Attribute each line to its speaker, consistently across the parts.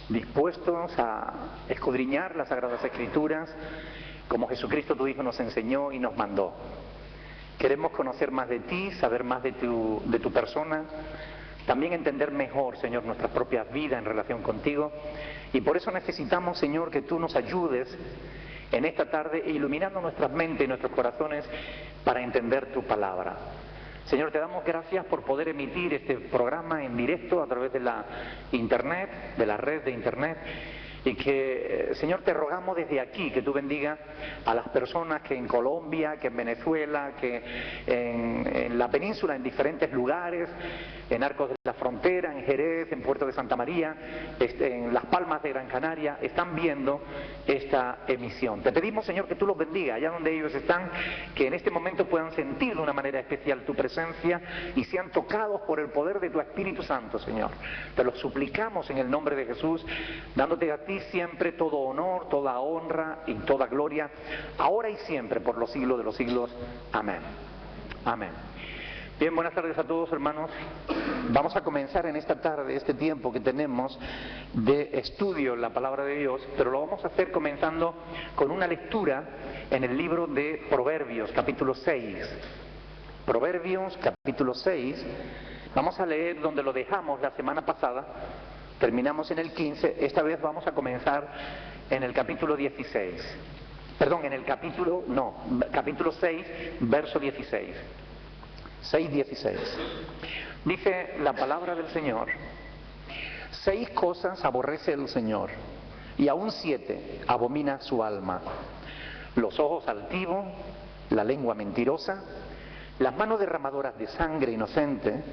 Speaker 1: dispuestos a escudriñar las Sagradas Escrituras como Jesucristo tu Hijo nos enseñó y nos mandó. Queremos conocer más de ti, saber más de tu persona, también entender mejor, Señor, nuestras propias vidas en relación contigo, y por eso necesitamos, Señor, que tú nos ayudes en esta tarde iluminando nuestras mentes y nuestros corazones para entender tu palabra. Señor, te damos gracias por poder emitir este programa en directo a través de la internet, de la red de internet, y que, Señor, te rogamos desde aquí que tú bendigas a las personas que en Colombia, que en Venezuela, que en la península, en diferentes lugares, en Arcos de la Frontera, en Jerez, en Puerto de Santa María, en Las Palmas de Gran Canaria, están viendo esta emisión. Te pedimos, Señor, que tú los bendigas allá donde ellos están, que en este momento puedan sentir de una manera especial tu presencia y sean tocados por el poder de tu Espíritu Santo, Señor. Te lo suplicamos en el nombre de Jesús, dándote a ti siempre todo honor, toda honra y toda gloria, ahora y siempre, por los siglos de los siglos. Amén. Amén. Bien, buenas tardes a todos, hermanos. Vamos a comenzar en esta tarde, este tiempo que tenemos de estudio en la palabra de Dios, pero lo vamos a hacer comenzando con una lectura en el libro de Proverbios, capítulo 6. Proverbios, capítulo 6. Vamos a leer donde lo dejamos la semana pasada. Terminamos en el 15, esta vez vamos a comenzar en el capítulo 16. Perdón, en el capítulo 6, verso 16. 6:16. Dice la palabra del Señor: 6 cosas aborrece el Señor, y aún 7 abomina su alma: los ojos altivos, la lengua mentirosa, las manos derramadoras de sangre inocente,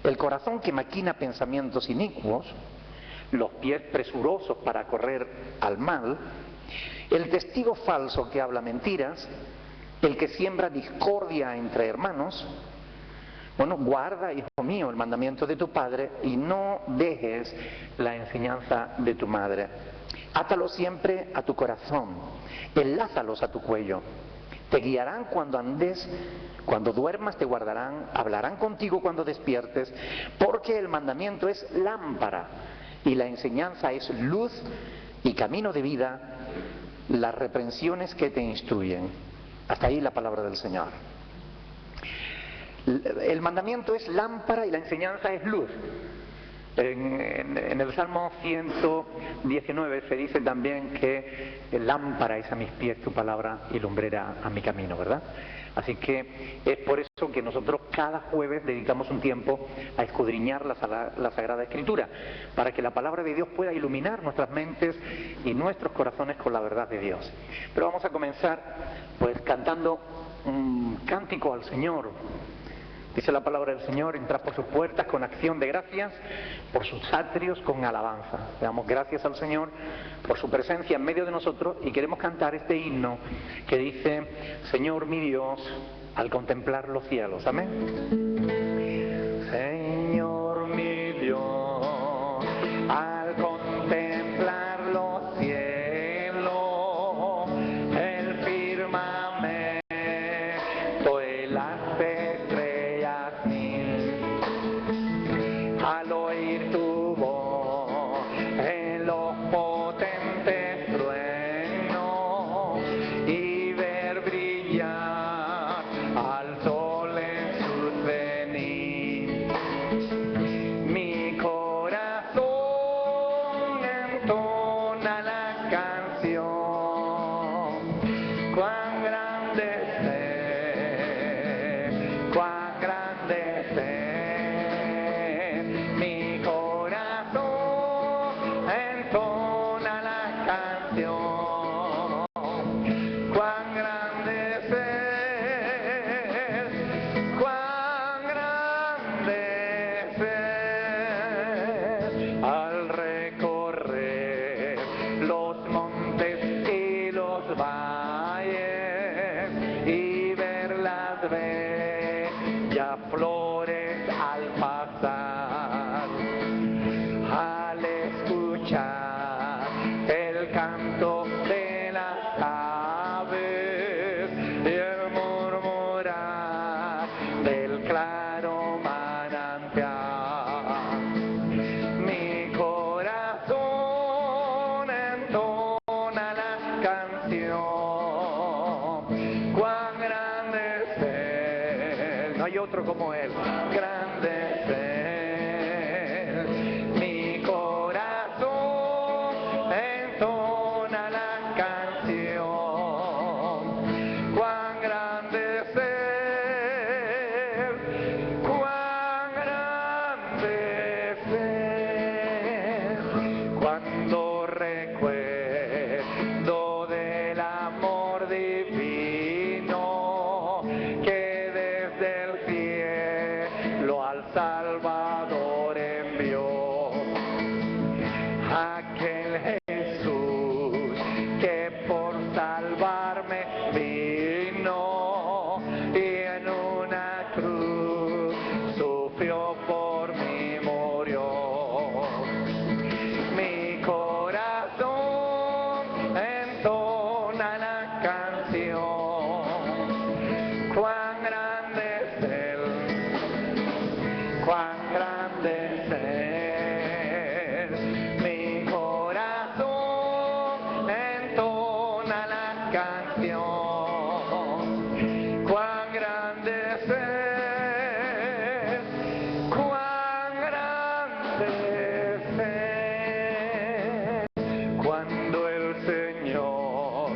Speaker 1: el corazón que maquina pensamientos inicuos, los pies presurosos para correr al mal, el testigo falso que habla mentiras, el que siembra discordia entre hermanos. Bueno, guarda, hijo mío, el mandamiento de tu padre y no dejes la enseñanza de tu madre. Átalos siempre a tu corazón, enlázalos a tu cuello. Te guiarán cuando andes, cuando duermas te guardarán, hablarán contigo cuando despiertes, porque el mandamiento es lámpara y la enseñanza es luz y camino de vida, las reprensiones que te instruyen. Hasta ahí la palabra del Señor. El mandamiento es lámpara y la enseñanza es luz. En el Salmo 119 se dice también que lámpara es a mis pies tu palabra y lumbrera a mi camino, ¿verdad? Así que es por eso que nosotros cada jueves dedicamos un tiempo a escudriñar la Sagrada Escritura, para que la palabra de Dios pueda iluminar nuestras mentes y nuestros corazones con la verdad de Dios. Pero vamos a comenzar pues cantando un cántico al Señor. Dice la palabra del Señor: entrad por sus puertas con acción de gracias, por sus atrios con alabanza. Le damos gracias al Señor por su presencia en medio de nosotros y queremos cantar este himno que dice: Señor mi Dios, al contemplar los cielos. Amén. Señor mi Dios, al contemplar los cielos, el firmamento y las estrellas, al oír tu voz en los potentes truenos y ver brillar al sol en su cenit. otro como Él. Grande es Él. Mi corazón entona la canción. Cuán grande es Él. Cuán grande es Él. Cuando recuerdo del amor divino que desde el cielo al Salvador envió, aquel Jesús que por salvarme vino y en una cruz sufrió por mí, murió. Mi corazón entona la canción. Cuán grande es Él, cuán grande es Él. Mi corazón entona la canción. Cuán grande es Él, cuán grande es Él. Cuando el Señor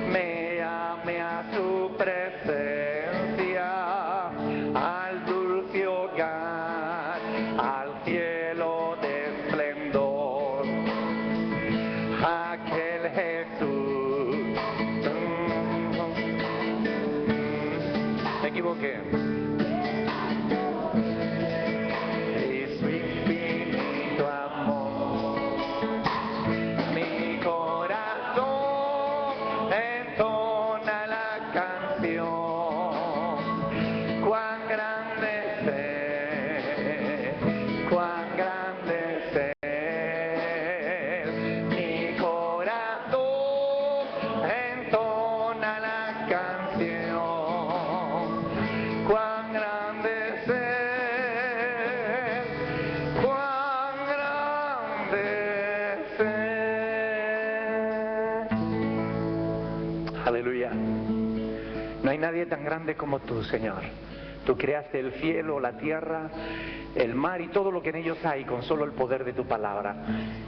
Speaker 1: me llame a su presencia, al dulce hogar, al cielo de esplendor, aquel Jesús. Me equivoqué. Y su infinito amor, mi corazón entona la canción. Cuán grande es Él, cuán grande es Él. Mi corazón entona la canción. Cuán grande es Él, cuán grande es Él. Aleluya. No hay nadie tan grande como tú, Señor. Tú creaste el cielo, la tierra, el mar y todo lo que en ellos hay con solo el poder de tu palabra.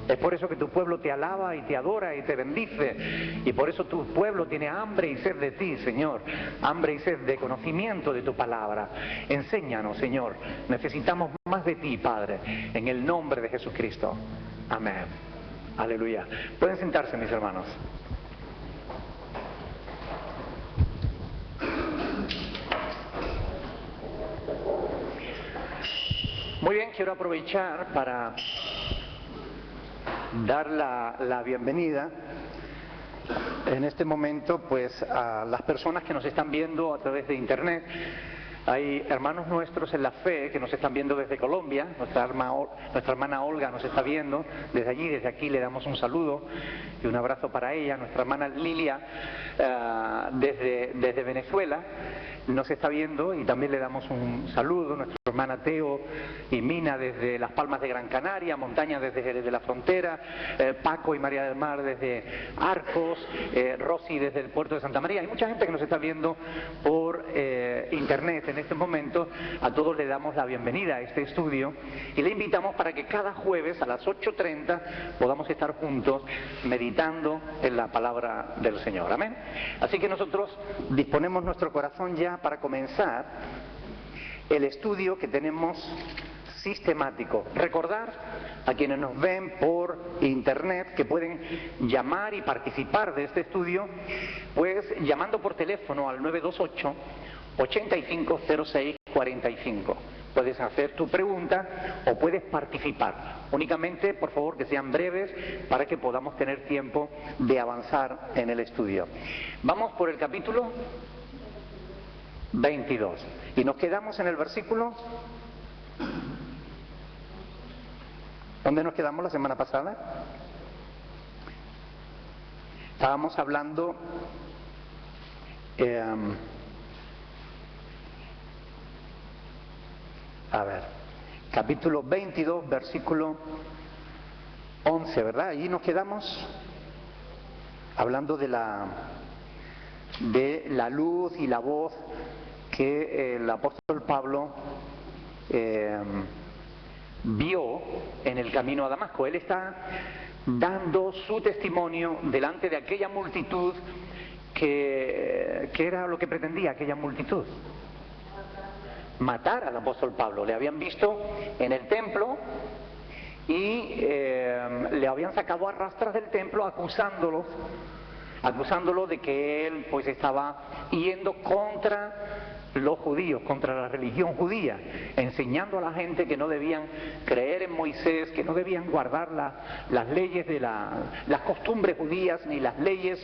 Speaker 1: Es por eso que tu pueblo te alaba y te adora y te bendice. Y por eso tu pueblo tiene hambre y sed de ti, Señor. Hambre y sed de conocimiento de tu palabra. Enséñanos, Señor. Necesitamos más de ti, Padre, en el nombre de Jesucristo. Amén. Aleluya. Pueden sentarse, mis hermanos. Muy bien, quiero aprovechar para dar la bienvenida en este momento pues a las personas que nos están viendo a través de internet. Hay hermanos nuestros en la fe que nos están viendo desde Colombia. Nuestra hermana Olga nos está viendo desde allí. Desde aquí le damos un saludo y un abrazo para ella. Nuestra hermana Lilia desde Venezuela nos está viendo y también le damos un saludo. Nuestra hermana Teo y Mina desde Las Palmas de Gran Canaria, Montaña desde la frontera, Paco y María del Mar desde Arcos, Rosy desde el puerto de Santa María. Hay mucha gente que nos está viendo por internet en este momento. A todos le damos la bienvenida a este estudio y le invitamos para que cada jueves a las 8:30 podamos estar juntos meditando en la palabra del Señor. Amén. Así que nosotros disponemos nuestro corazón ya para comenzar el estudio que tenemos sistemático. Recordar a quienes nos ven por internet que pueden llamar y participar de este estudio, pues llamando por teléfono al 928-850645. Puedes hacer tu pregunta o puedes participar. Únicamente, por favor, que sean breves para que podamos tener tiempo de avanzar en el estudio. Vamos por el capítulo 22 y nos quedamos en el versículo. ¿Dónde nos quedamos la semana pasada? Estábamos hablando capítulo 22, versículo 11, ¿verdad? Allí nos quedamos hablando de la luz y la voz que el apóstol Pablo vio en el camino a Damasco. Él está dando su testimonio delante de aquella multitud que era lo que pretendía aquella multitud: matar al apóstol Pablo. Le habían visto en el templo y le habían sacado a rastras del templo acusándolo de que él pues estaba yendo contra los judíos, contra la religión judía, enseñando a la gente que no debían creer en Moisés, que no debían guardar las leyes de las costumbres judías ni las leyes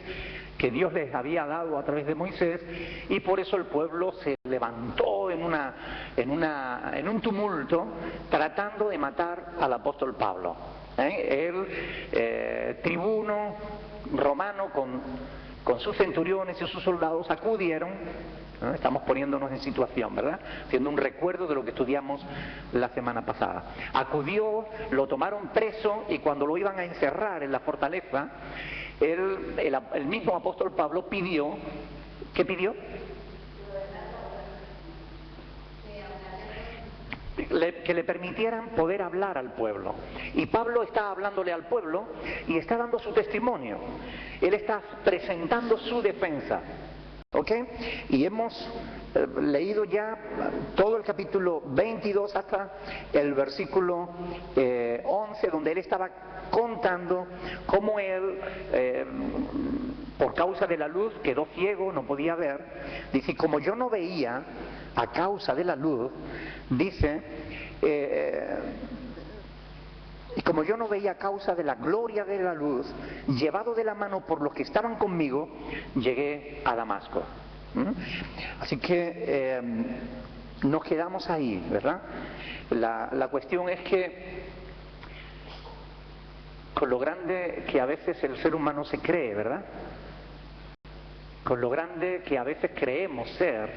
Speaker 1: que Dios les había dado a través de Moisés, y por eso el pueblo se levantó en un tumulto tratando de matar al apóstol Pablo. El tribuno romano con sus centuriones y sus soldados acudieron. Estamos poniéndonos en situación, ¿verdad? Haciendo un recuerdo de lo que estudiamos la semana pasada. Acudió, lo tomaron preso, y cuando lo iban a encerrar en la fortaleza, el mismo apóstol Pablo pidió, ¿qué pidió? Que le permitieran poder hablar al pueblo. Y Pablo está hablándole al pueblo y está dando su testimonio. Él está presentando su defensa. ¿Ok? Y hemos leído ya todo el capítulo 22 hasta el versículo 11, donde él estaba contando cómo él, por causa de la luz, quedó ciego, no podía ver. Dice: como yo no veía a causa de la luz, dice, y como yo no veía a causa de la gloria de la luz, llevado de la mano por los que estaban conmigo, llegué a Damasco. Así que nos quedamos ahí, ¿verdad? La cuestión es que, con lo grande que a veces el ser humano se cree, ¿verdad? Con lo grande que a veces creemos ser,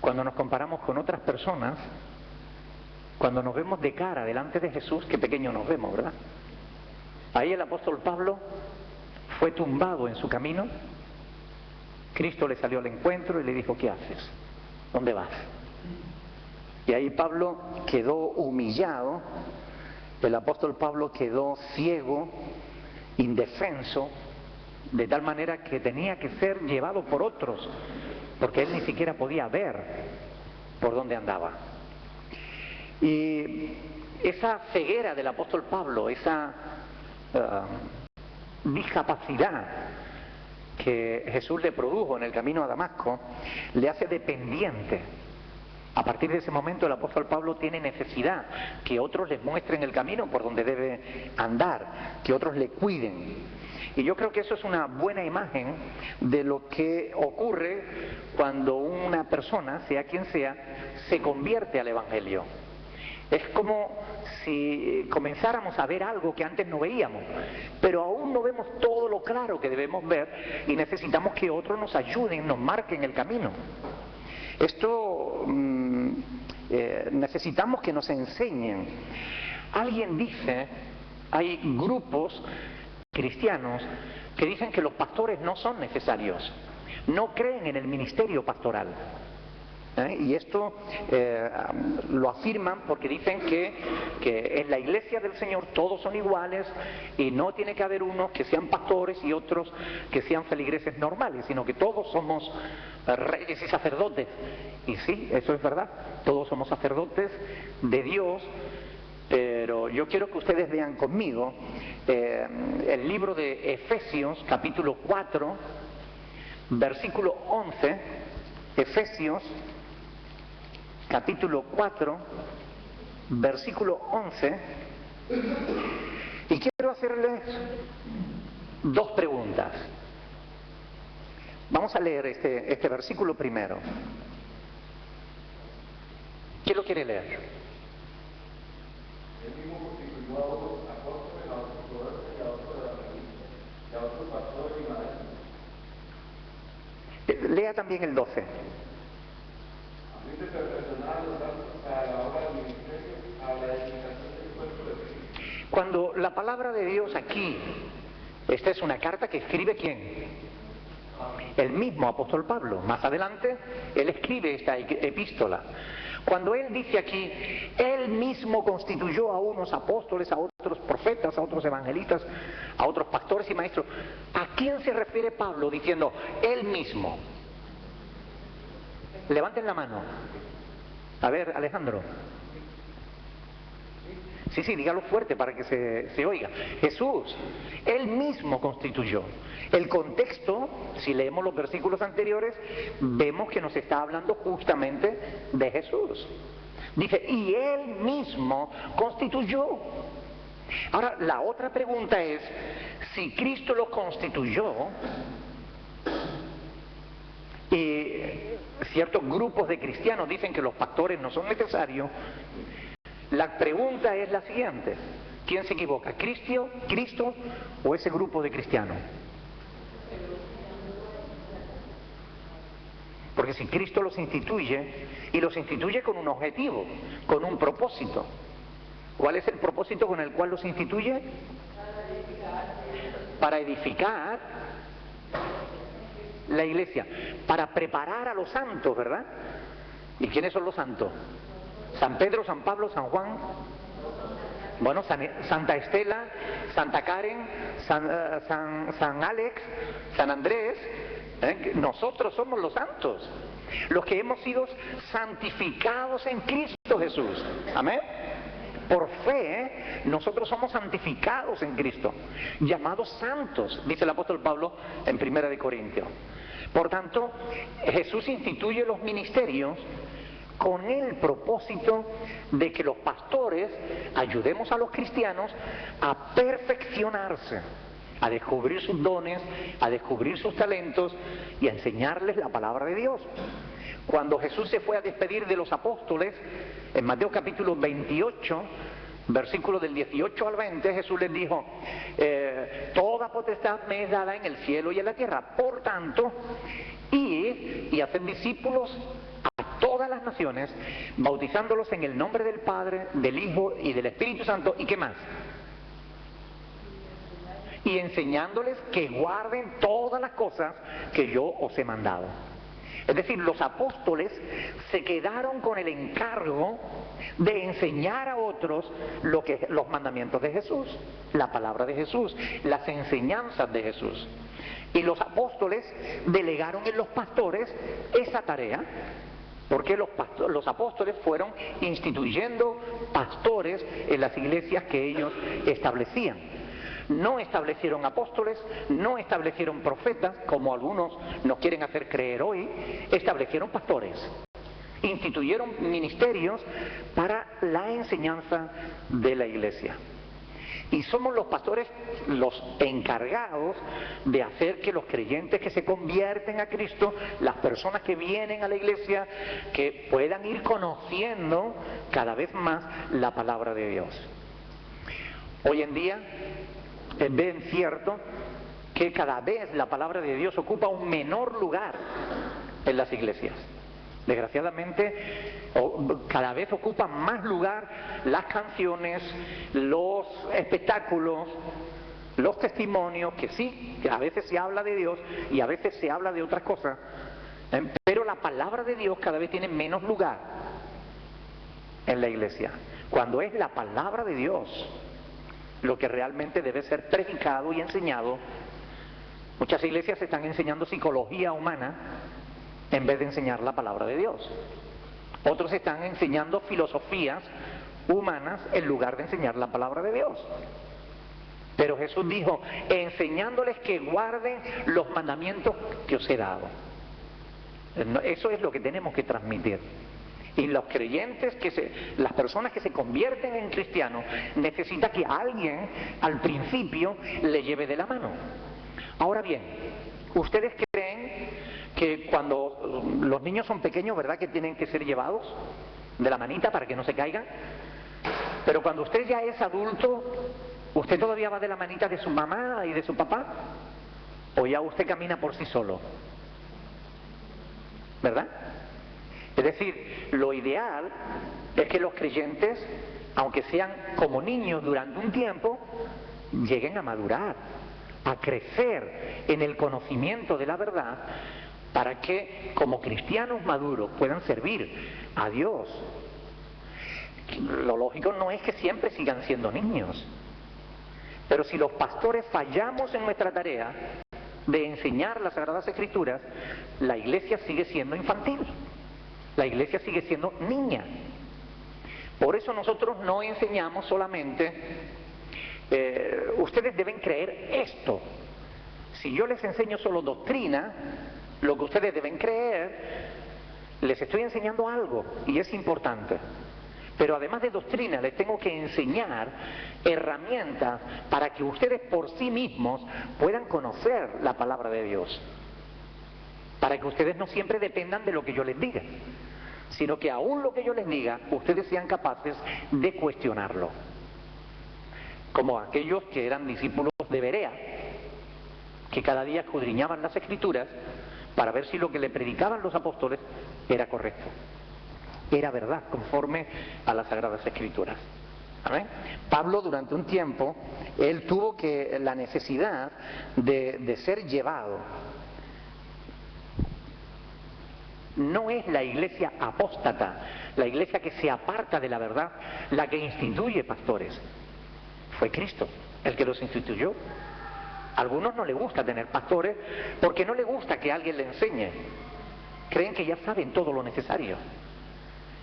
Speaker 1: cuando nos comparamos con otras personas, cuando nos vemos de cara delante de Jesús, qué pequeño nos vemos, ¿verdad? Ahí el apóstol Pablo fue tumbado en su camino. Cristo le salió al encuentro y le dijo: ¿qué haces? ¿Dónde vas? Y ahí Pablo quedó humillado. El apóstol Pablo quedó ciego, indefenso, de tal manera que tenía que ser llevado por otros, porque él ni siquiera podía ver por dónde andaba. Y esa ceguera del apóstol Pablo, esa discapacidad que Jesús le produjo en el camino a Damasco, le hace dependiente. A partir de ese momento el apóstol Pablo tiene necesidad que otros les muestren el camino por donde debe andar, que otros le cuiden. Y yo creo que eso es una buena imagen de lo que ocurre cuando una persona, sea quien sea, se convierte al Evangelio. Es como si comenzáramos a ver algo que antes no veíamos, pero aún no vemos todo lo claro que debemos ver, y necesitamos que otros nos ayuden, nos marquen el camino. Esto necesitamos que nos enseñen. Alguien dice, hay grupos cristianos que dicen que los pastores no son necesarios, no creen en el ministerio pastoral. Y esto lo afirman porque dicen que en la iglesia del Señor todos son iguales y no tiene que haber unos que sean pastores y otros que sean feligreses normales, sino que todos somos reyes y sacerdotes. Y sí, eso es verdad, todos somos sacerdotes de Dios. Pero yo quiero que ustedes vean conmigo el libro de Efesios, capítulo 4, versículo 11. Efesios, capítulo 4, versículo 11. Y quiero hacerles dos preguntas. Vamos a leer este versículo primero. ¿Quién lo quiere leer?
Speaker 2: El mismo constituyó a otros apóstoles, a otros profetas y a otros evangelistas, y a otros pastores y maestros.
Speaker 1: Lea también el 12.
Speaker 2: A fin de perfeccionar a los santos para la obra del ministerio, a la edificación del cuerpo de Cristo.
Speaker 1: Cuando la palabra de Dios aquí, esta es una carta que escribe ¿quién? El mismo apóstol Pablo. Más adelante, él escribe esta epístola. Cuando él dice aquí, él mismo constituyó a unos apóstoles, a otros profetas, a otros evangelistas, a otros pastores y maestros, ¿a quién se refiere Pablo diciendo él mismo? Levanten la mano. A ver, Alejandro. Sí, dígalo fuerte para que se oiga. Jesús, él mismo constituyó. El contexto, si leemos los versículos anteriores, vemos que nos está hablando justamente de Jesús. Dice, y él mismo constituyó. Ahora, la otra pregunta es, si Cristo lo constituyó, y ciertos grupos de cristianos dicen que los pastores no son necesarios, la pregunta es la siguiente: ¿quién se equivoca? ¿Cristo o ese grupo de cristianos? Porque si Cristo los instituye, y los instituye con un objetivo, con un propósito. ¿Cuál es el propósito con el cual los instituye? Para edificar la iglesia, para preparar a los santos, ¿verdad? ¿Y quiénes son los santos? San Pedro, San Pablo, San Juan, bueno, Santa Estela, Santa Karen, San Alex, San Andrés. Nosotros somos los santos, los que hemos sido santificados en Cristo Jesús. Amén. Por fe, nosotros somos santificados en Cristo, llamados santos, dice el apóstol Pablo en 1 Corintios. Por tanto, Jesús instituye los ministerios con el propósito de que los pastores ayudemos a los cristianos a perfeccionarse, a descubrir sus dones, a descubrir sus talentos y a enseñarles la palabra de Dios. Cuando Jesús se fue a despedir de los apóstoles, en Mateo capítulo 28, versículos del 18 al 20, Jesús les dijo, toda potestad me es dada en el cielo y en la tierra. Por tanto, id y haced discípulos a todas las naciones, bautizándolos en el nombre del Padre, del Hijo y del Espíritu Santo. ¿Y qué más? Y enseñándoles que guarden todas las cosas que yo os he mandado. Es decir, los apóstoles se quedaron con el encargo de enseñar a otros los mandamientos de Jesús, la palabra de Jesús, las enseñanzas de Jesús. Y los apóstoles delegaron en los pastores esa tarea, porque los apóstoles fueron instituyendo pastores en las iglesias que ellos establecían. No establecieron apóstoles, no establecieron profetas, como algunos nos quieren hacer creer hoy, establecieron pastores. Instituyeron ministerios para la enseñanza de la iglesia. Y somos los pastores los encargados de hacer que los creyentes que se convierten a Cristo, las personas que vienen a la iglesia, que puedan ir conociendo cada vez más la palabra de Dios. Hoy en día es bien cierto que cada vez la palabra de Dios ocupa un menor lugar en las iglesias. Desgraciadamente, cada vez ocupan más lugar las canciones, los espectáculos, los testimonios, que sí, que a veces se habla de Dios y a veces se habla de otras cosas, pero la palabra de Dios cada vez tiene menos lugar en la iglesia. Cuando es la palabra de Dios lo que realmente debe ser predicado y enseñado, muchas iglesias están enseñando psicología humana en vez de enseñar la palabra de Dios. Otros están enseñando filosofías humanas en lugar de enseñar la palabra de Dios. Pero Jesús dijo, enseñándoles que guarden los mandamientos que os he dado. Eso es lo que tenemos que transmitir. Y los creyentes, las personas que se convierten en cristianos, necesitan que alguien al principio le lleve de la mano. Ahora bien, ¿ustedes creen que cuando los niños son pequeños, verdad que tienen que ser llevados de la manita para que no se caigan? Pero cuando usted ya es adulto, ¿usted todavía va de la manita de su mamá y de su papá? ¿O ya usted camina por sí solo? ¿Verdad? Es decir, lo ideal es que los creyentes, aunque sean como niños durante un tiempo, lleguen a madurar, a crecer en el conocimiento de la verdad para que como cristianos maduros puedan servir a Dios. Lo lógico no es que siempre sigan siendo niños, pero si los pastores fallamos en nuestra tarea de enseñar las Sagradas Escrituras, la iglesia sigue siendo infantil, la iglesia sigue siendo niña. Por eso nosotros no enseñamos solamente, ustedes deben creer esto. Si yo les enseño solo doctrina, lo que ustedes deben creer, les estoy enseñando algo y es importante. Pero además de doctrina, les tengo que enseñar herramientas para que ustedes por sí mismos puedan conocer la palabra de Dios. Para que ustedes no siempre dependan de lo que yo les diga, sino que aún lo que yo les diga, ustedes sean capaces de cuestionarlo. Como aquellos que eran discípulos de Berea, que cada día escudriñaban las Escrituras para ver si lo que le predicaban los apóstoles era correcto, era verdad, conforme a las Sagradas Escrituras. ¿Amén? Pablo durante un tiempo, él tuvo la necesidad de ser llevado. No es la iglesia apóstata, la iglesia que se aparta de la verdad, la que instituye pastores. Fue Cristo el que los instituyó. A algunos no les gusta tener pastores porque no les gusta que alguien le enseñe. Creen que ya saben todo lo necesario.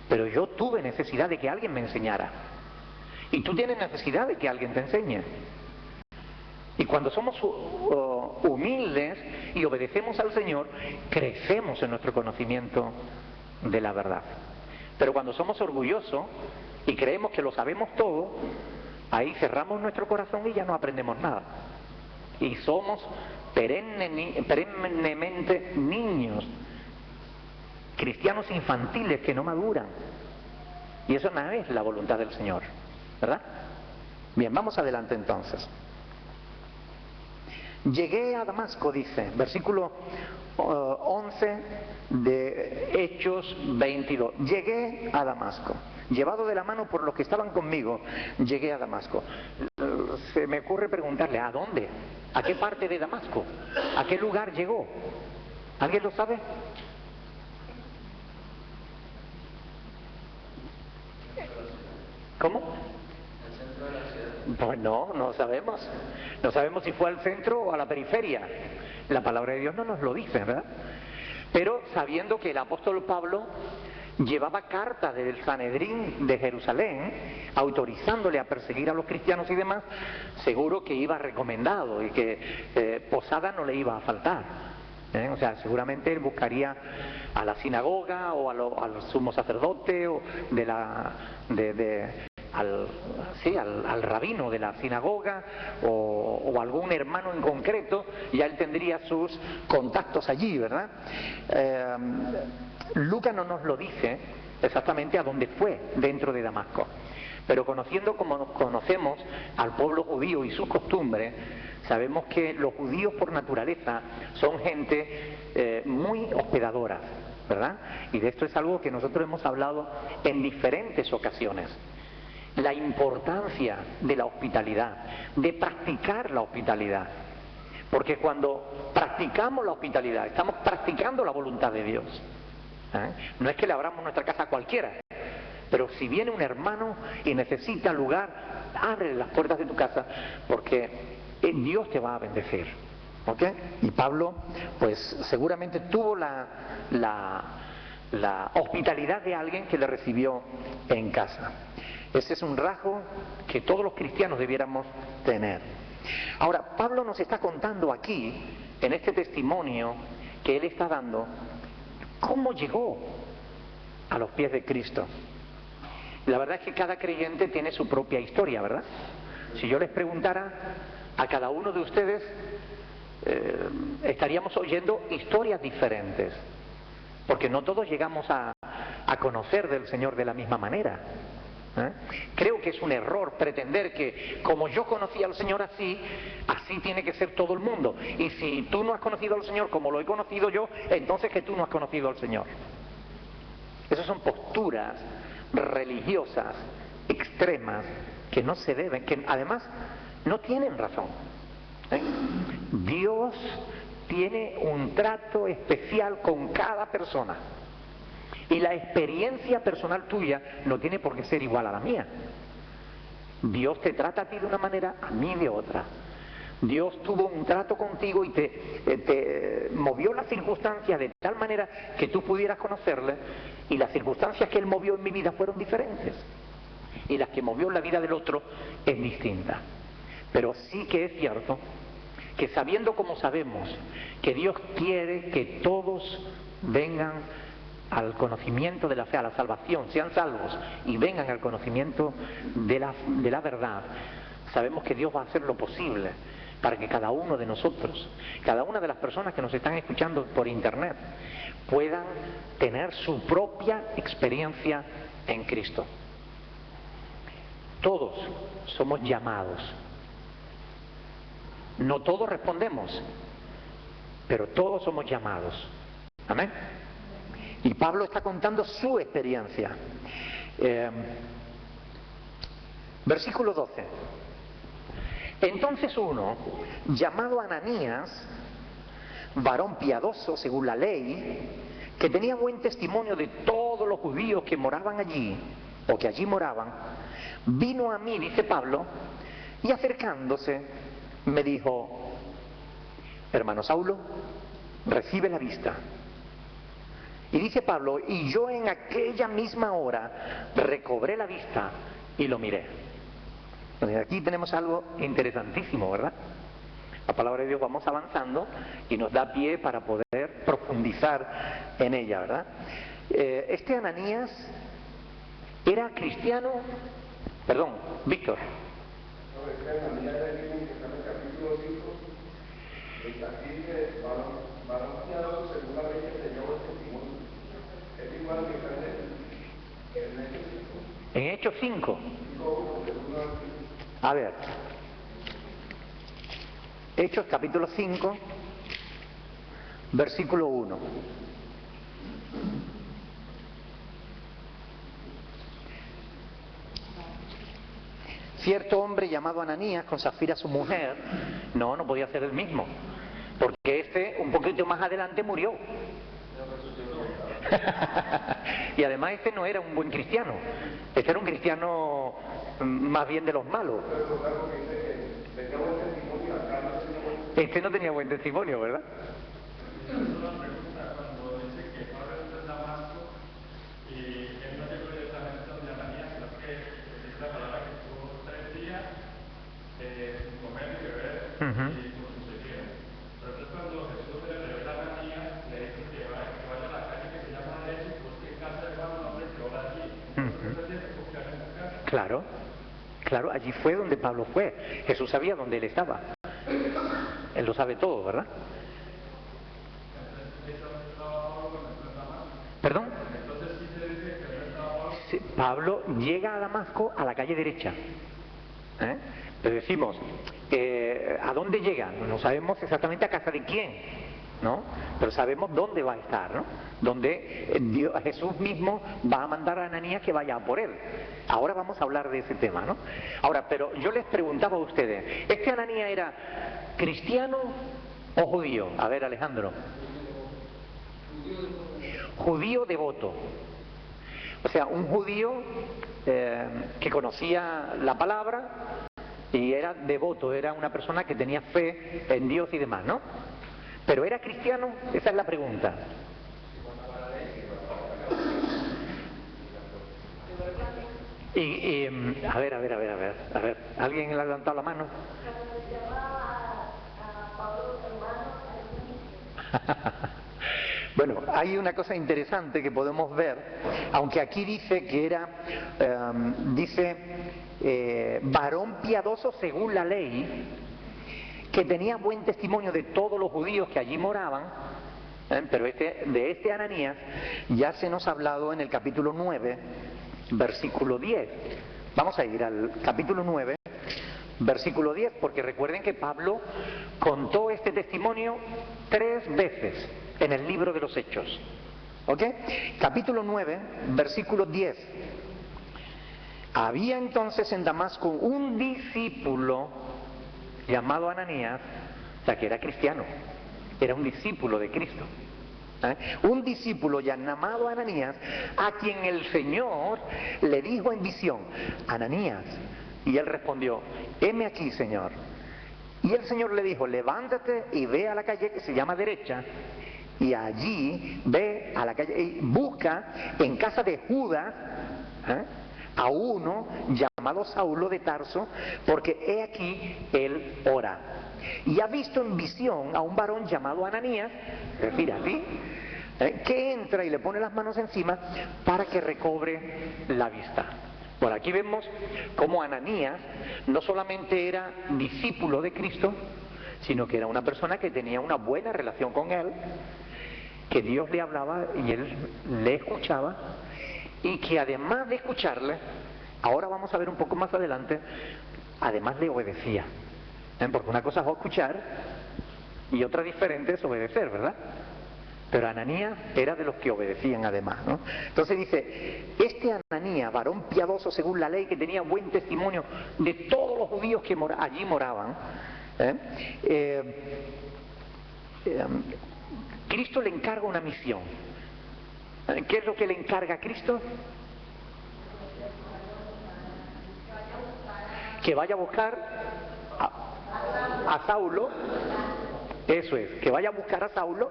Speaker 1: Pero yo tuve necesidad de que alguien me enseñara. Y tú tienes necesidad de que alguien te enseñe. Y cuando somos humildes y obedecemos al Señor, crecemos en nuestro conocimiento de la verdad. Pero cuando somos orgullosos y creemos que lo sabemos todo, ahí cerramos nuestro corazón y ya no aprendemos nada. Y somos perennemente niños, cristianos infantiles que no maduran. Y eso no es la voluntad del Señor, ¿verdad? Bien, vamos adelante entonces. Llegué a Damasco, dice, versículo 11 de Hechos 22. Llegué a Damasco, llevado de la mano por los que estaban conmigo, llegué a Damasco. Se me ocurre preguntarle, ¿a dónde? ¿A qué parte de Damasco? ¿A qué lugar llegó? ¿Alguien lo sabe? ¿Cómo? Pues no sabemos. No sabemos si fue al centro o a la periferia. La palabra de Dios no nos lo dice, ¿verdad? Pero sabiendo que el apóstol Pablo llevaba cartas del Sanedrín de Jerusalén autorizándole a perseguir a los cristianos y demás, seguro que iba recomendado y que posada no le iba a faltar. O sea, seguramente él buscaría a la sinagoga o al sumo sacerdote o al rabino de la sinagoga o algún hermano en concreto, ya él tendría sus contactos allí, ¿verdad? Lucas no nos lo dice exactamente a dónde fue dentro de Damasco, pero conociendo como conocemos al pueblo judío y sus costumbres, sabemos que los judíos por naturaleza son gente muy hospedadora, ¿verdad? Y de esto es algo que nosotros hemos hablado en diferentes ocasiones. La importancia de la hospitalidad, de practicar la hospitalidad. Porque cuando practicamos la hospitalidad, estamos practicando la voluntad de Dios. No es que le abramos nuestra casa a cualquiera, pero si viene un hermano y necesita lugar, ábrele las puertas de tu casa, porque Dios te va a bendecir. ¿Ok? Y Pablo, pues seguramente tuvo la hospitalidad de alguien que le recibió en casa. Ese es un rasgo que todos los cristianos debiéramos tener. Ahora, Pablo nos está contando aquí, en este testimonio que él está dando, cómo llegó a los pies de Cristo. La verdad es que cada creyente tiene su propia historia, ¿verdad? Si yo les preguntara a cada uno de ustedes, estaríamos oyendo historias diferentes, porque no todos llegamos a conocer del Señor de la misma manera. Creo que es un error pretender que como yo conocí al Señor así tiene que ser todo el mundo. Y si tú no has conocido al Señor como lo he conocido yo, entonces que tú no has conocido al Señor. Esas son posturas religiosas extremas que no se deben, que además no tienen razón. ¿Eh? Dios tiene un trato especial con cada persona. Y la experiencia personal tuya no tiene por qué ser igual a la mía. Dios te trata a ti de una manera, a mí de otra. Dios tuvo un trato contigo y te movió las circunstancias de tal manera que tú pudieras conocerle, y las circunstancias que Él movió en mi vida fueron diferentes. Y las que movió en la vida del otro es distinta. Pero sí que es cierto que, sabiendo como sabemos que Dios quiere que todos vengan al conocimiento de la fe, a la salvación, sean salvos y vengan al conocimiento de la verdad, sabemos que Dios va a hacer lo posible para que cada uno de nosotros, cada una de las personas que nos están escuchando por internet, puedan tener su propia experiencia en Cristo. Todos somos llamados. No todos respondemos, pero todos somos llamados. Amén. Y Pablo está contando su experiencia. Versículo 12. Entonces uno, llamado Ananías, varón piadoso según la ley, que tenía buen testimonio de todos los judíos que moraban allí, o que allí moraban, vino a mí, dice Pablo, y acercándose me dijo: hermano Saulo, recibe la vista. Y dice Pablo, y yo en aquella misma hora recobré la vista y lo miré. Entonces aquí tenemos algo interesantísimo, ¿verdad? La palabra de Dios, vamos avanzando y nos da pie para poder profundizar en ella, ¿verdad? Este Ananías era cristiano. Perdón, Víctor.
Speaker 2: No, este Ananías que está en el capítulo 5, está aquí de varón piadoso según la ley que tenía buen testimonio. Es igual que está en Hechos 5.
Speaker 1: En Hechos 5. A ver. Hechos capítulo 5, versículo 1. Cierto hombre llamado Ananías, con Safira su mujer, no podía ser el mismo, porque este un poquito más adelante murió. Y además este no era un buen cristiano, este era un cristiano más bien de los malos. Este no tenía buen testimonio, ¿verdad? Claro, claro, allí fue donde Pablo fue. Jesús sabía dónde él estaba. Él lo sabe todo, ¿verdad? ¿Perdón? Sí, Pablo llega a Damasco a la calle derecha. Pero decimos, ¿a dónde llega? No sabemos exactamente a casa de quién, ¿no? Pero sabemos dónde va a estar, ¿no? Donde Jesús mismo va a mandar a Ananías que vaya por él. Ahora vamos a hablar de ese tema, ¿no? Ahora, pero yo les preguntaba a ustedes, ¿este Ananías era cristiano o judío? A ver, Alejandro. Judío devoto. O sea, un judío que conocía la palabra y era devoto, era una persona que tenía fe en Dios y demás, ¿no? ¿Pero era cristiano? Esa es la pregunta. A ver, ¿alguien le ha levantado la mano? Bueno, hay una cosa interesante que podemos ver, aunque aquí dice que era, varón piadoso según la ley, que tenía buen testimonio de todos los judíos que allí moraban, pero de este Ananías ya se nos ha hablado en el capítulo 9, versículo 10. Vamos a ir al capítulo 9, versículo 10, porque recuerden que Pablo contó este testimonio 3 veces en el libro de los Hechos. ¿Ok? Capítulo 9, versículo 10. Había entonces en Damasco un discípulo llamado Ananías, o sea, que era cristiano, era un discípulo de Cristo. Un discípulo llamado Ananías, a quien el Señor le dijo en visión, Ananías, y él respondió, heme aquí, Señor. Y el Señor le dijo, levántate y ve a la calle que se llama Derecha, y allí ve a la calle y busca en casa de Judas a uno llamado Saulo de Tarso, porque he aquí él ora. Y ha visto en visión a un varón llamado Ananías, es decir, así, que entra y le pone las manos encima para que recobre la vista. Bueno, aquí vemos cómo Ananías no solamente era discípulo de Cristo, sino que era una persona que tenía una buena relación con él, que Dios le hablaba y él le escuchaba, y que además de escucharle, ahora vamos a ver un poco más adelante, además le obedecía. Porque una cosa es escuchar y otra diferente es obedecer, ¿verdad? Pero Ananías era de los que obedecían además, ¿no? Entonces dice, este Ananías, varón piadoso según la ley, que tenía buen testimonio de todos los judíos que allí moraban, Cristo le encarga una misión. ¿Qué es lo que le encarga a Cristo? Que vaya a buscar a Saulo, eso es, que vaya a buscar a Saulo,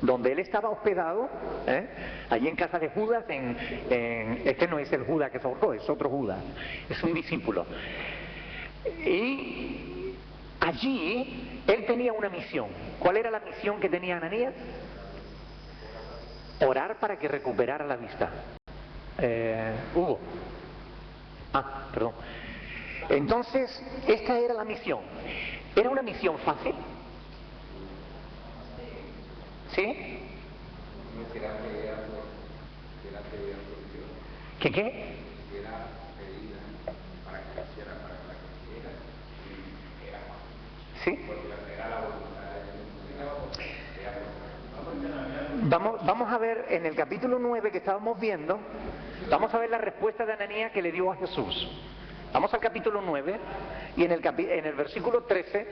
Speaker 1: donde él estaba hospedado, allí en casa de Judas, este no es el Judas que se ahorcó, es otro Judas, es un discípulo. Y allí él tenía una misión. ¿Cuál era la misión que tenía Ananías? Orar para que recuperara la vista. Hugo. Perdón. Entonces, esta era la misión. ¿Era una misión fácil? ¿Sí? ¿Qué? ¿Sí? Vamos a ver en el capítulo 9 que estábamos viendo, vamos a ver la respuesta de Ananías que le dio a Jesús. Vamos al capítulo 9 y en el versículo 13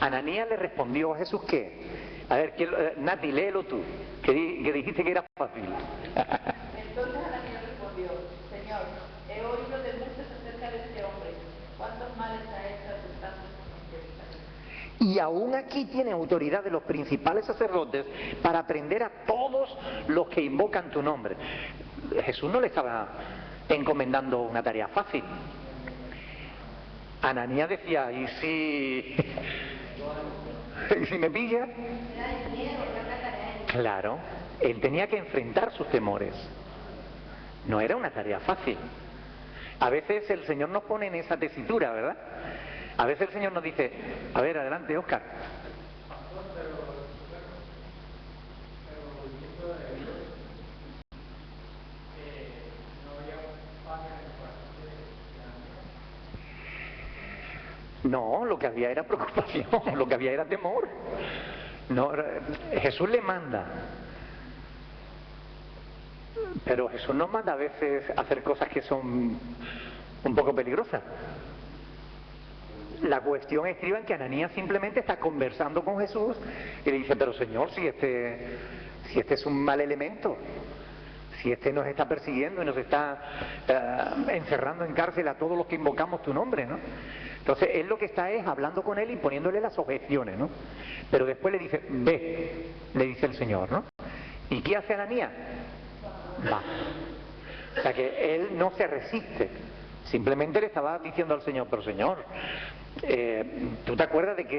Speaker 1: Ananías le respondió a Jesús ¿qué? A ver, Nati, léelo tú, que dijiste que era fácil.
Speaker 3: Entonces Ananías respondió, Señor, he oído de muchos acerca de este hombre, cuántos males ha hecho a tus santos en Jerusalén.
Speaker 1: Y aún aquí tiene autoridad de los principales sacerdotes para prender a todos los que invocan tu nombre. Jesús no le estaba encomendando una tarea fácil. Ananías decía, ¿y si me pilla? Claro, él tenía que enfrentar sus temores. No era una tarea fácil. A veces el Señor nos pone en esa tesitura, ¿verdad? A veces el Señor nos dice, a ver, adelante, Óscar. No, lo que había era preocupación, lo que había era temor. No, Jesús le manda, pero Jesús nos manda a veces a hacer cosas que son un poco peligrosas. La cuestión estriba en que Ananías simplemente está conversando con Jesús y le dice, pero Señor, si este es un mal elemento, si este nos está persiguiendo y nos está encerrando en cárcel a todos los que invocamos tu nombre, ¿no? Entonces él lo que está es hablando con él y poniéndole las objeciones, ¿no? Pero después le dice, ve, le dice el Señor, ¿no? ¿Y qué hace Ananías? Va. O sea que él no se resiste, simplemente le estaba diciendo al Señor, pero Señor, ¿tú te acuerdas de que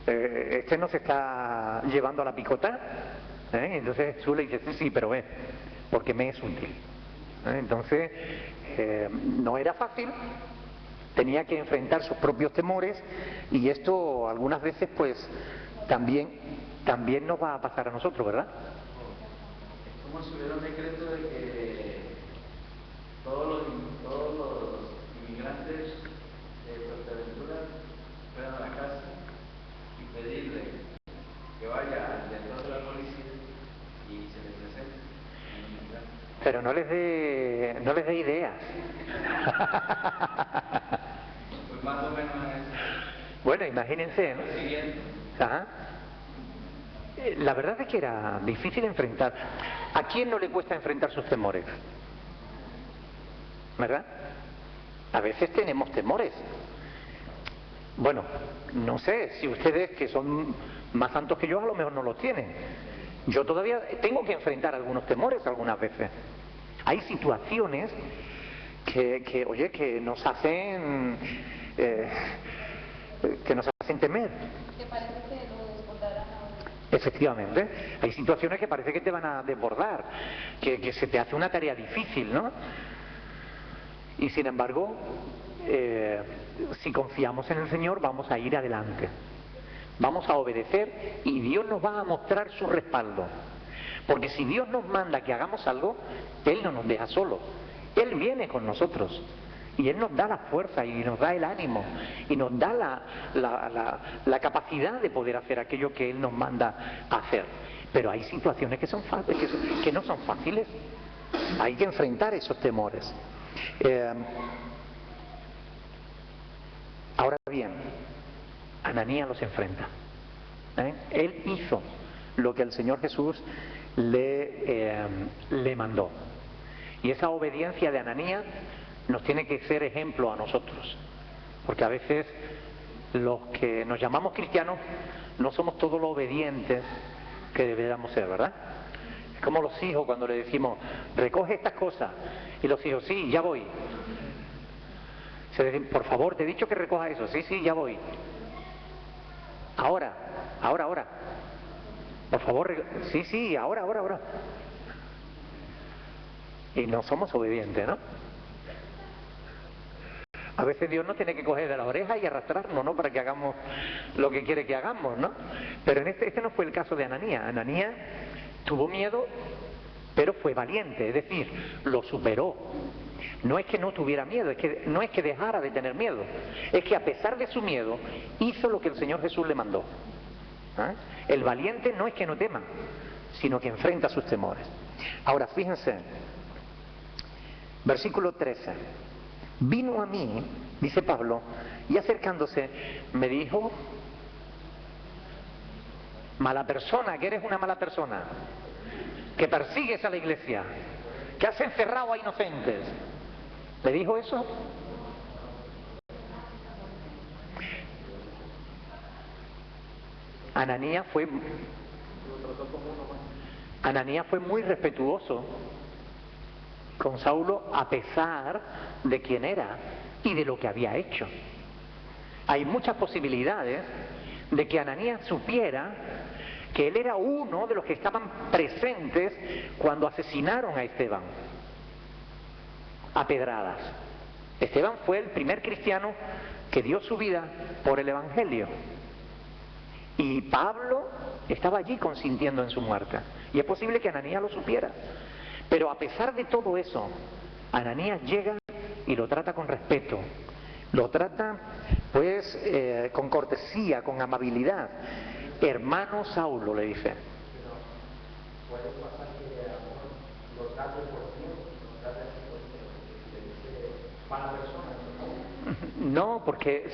Speaker 1: este nos está llevando a la picota? Entonces Jesús le dice, sí, pero ve, porque me es útil. Entonces, no era fácil, tenía que enfrentar sus propios temores y esto algunas veces pues también nos va a pasar a nosotros, ¿verdad?
Speaker 4: Es como si hubiera un decreto de que todos los inmigrantes de Fuerteventura fueran a la casa y pedirle que vaya al director de la policía y se les presente.
Speaker 1: Pero no les dé ideas.
Speaker 4: Pues más o menos es.
Speaker 1: Bueno, imagínense, ¿no?
Speaker 4: Siguiente.
Speaker 1: Ajá. La verdad es que era difícil enfrentar. ¿A quién no le cuesta enfrentar sus temores? ¿Verdad? A veces tenemos temores. Bueno, no sé, si ustedes que son más santos que yo a lo mejor no los tienen. Yo todavía tengo que enfrentar algunos temores algunas veces. Hay situaciones oye, que nos hacen temer.
Speaker 3: Que parece que lo desbordarán ahora.
Speaker 1: Efectivamente, hay situaciones que parece que te van a desbordar, que se te hace una tarea difícil, ¿no? Y sin embargo, si confiamos en el Señor, vamos a ir adelante. Vamos a obedecer y Dios nos va a mostrar su respaldo. Porque si Dios nos manda que hagamos algo, Él no nos deja solos. Él viene con nosotros. Y Él nos da la fuerza y nos da el ánimo y nos da la capacidad de poder hacer aquello que Él nos manda a hacer. Pero hay situaciones que no son fáciles. Hay que enfrentar esos temores. Ahora bien, Ananías los enfrenta. Él hizo lo que el Señor Jesús le mandó. Y esa obediencia de Ananías nos tiene que ser ejemplo a nosotros. Porque a veces los que nos llamamos cristianos no somos todos los obedientes que deberíamos ser, ¿verdad? Es como los hijos cuando le decimos, recoge estas cosas. Y los hijos, sí, ya voy. Se dicen, por favor, te he dicho que recoja eso. Sí, sí, ya voy. Ahora. Por favor, sí, ahora. Y no somos obedientes, ¿no? A veces Dios nos tiene que coger de la oreja y arrastrarnos, ¿no? Para que hagamos lo que quiere que hagamos, ¿no? Pero en este no fue el caso de Ananías. Ananías tuvo miedo, pero fue valiente, es decir, lo superó. No es que no tuviera miedo, no es que dejara de tener miedo, es que a pesar de su miedo hizo lo que el Señor Jesús le mandó. El valiente no es que no tema, sino que enfrenta sus temores. Ahora fíjense, versículo 13. Vino a mí, dice Pablo, y acercándose me dijo, mala persona, que eres una mala persona, que persigues a la iglesia, que has encerrado a inocentes. ¿Le dijo eso? Ananías fue muy respetuoso con Saulo a pesar de quién era y de lo que había hecho. Hay muchas posibilidades de que Ananías supiera que él era uno de los que estaban presentes cuando asesinaron a Esteban a pedradas. Esteban fue el primer cristiano que dio su vida por el Evangelio. Y Pablo estaba allí consintiendo en su muerte. Y es posible que Ananías lo supiera. Pero a pesar de todo eso, Ananías llega y lo trata con respeto. Lo trata, pues, con cortesía, con amabilidad. Hermano Saulo, le dice.
Speaker 2: Puede pasar que lo trate por Dios, lo trate así porque le dice mala persona,
Speaker 1: ¿no? No, porque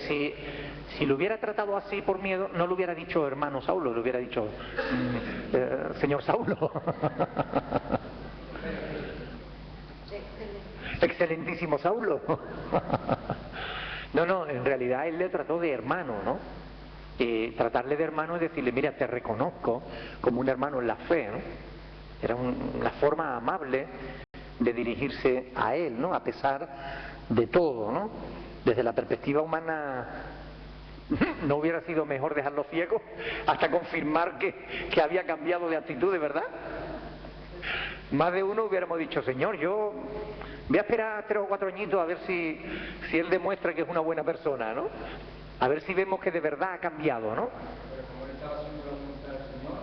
Speaker 1: si lo hubiera tratado así por miedo, no le hubiera dicho hermano Saulo, le hubiera dicho señor Saulo. Excelentísimo Saulo. No, en realidad él le trató de hermano, ¿no? Tratarle de hermano es decirle, mira, te reconozco como un hermano en la fe, ¿no? Era una forma amable de dirigirse a él, ¿no? A pesar de todo, ¿no? Desde la perspectiva humana, ¿no hubiera sido mejor dejarlo ciego hasta confirmar que había cambiado de actitud, de verdad? Más de uno hubiéramos dicho, Señor, yo voy a esperar 3 o 4 añitos a ver si él demuestra que es una buena persona, ¿no? A ver si vemos que de verdad ha cambiado, ¿no?
Speaker 2: Pero como él estaba haciendo la voluntad del Señor,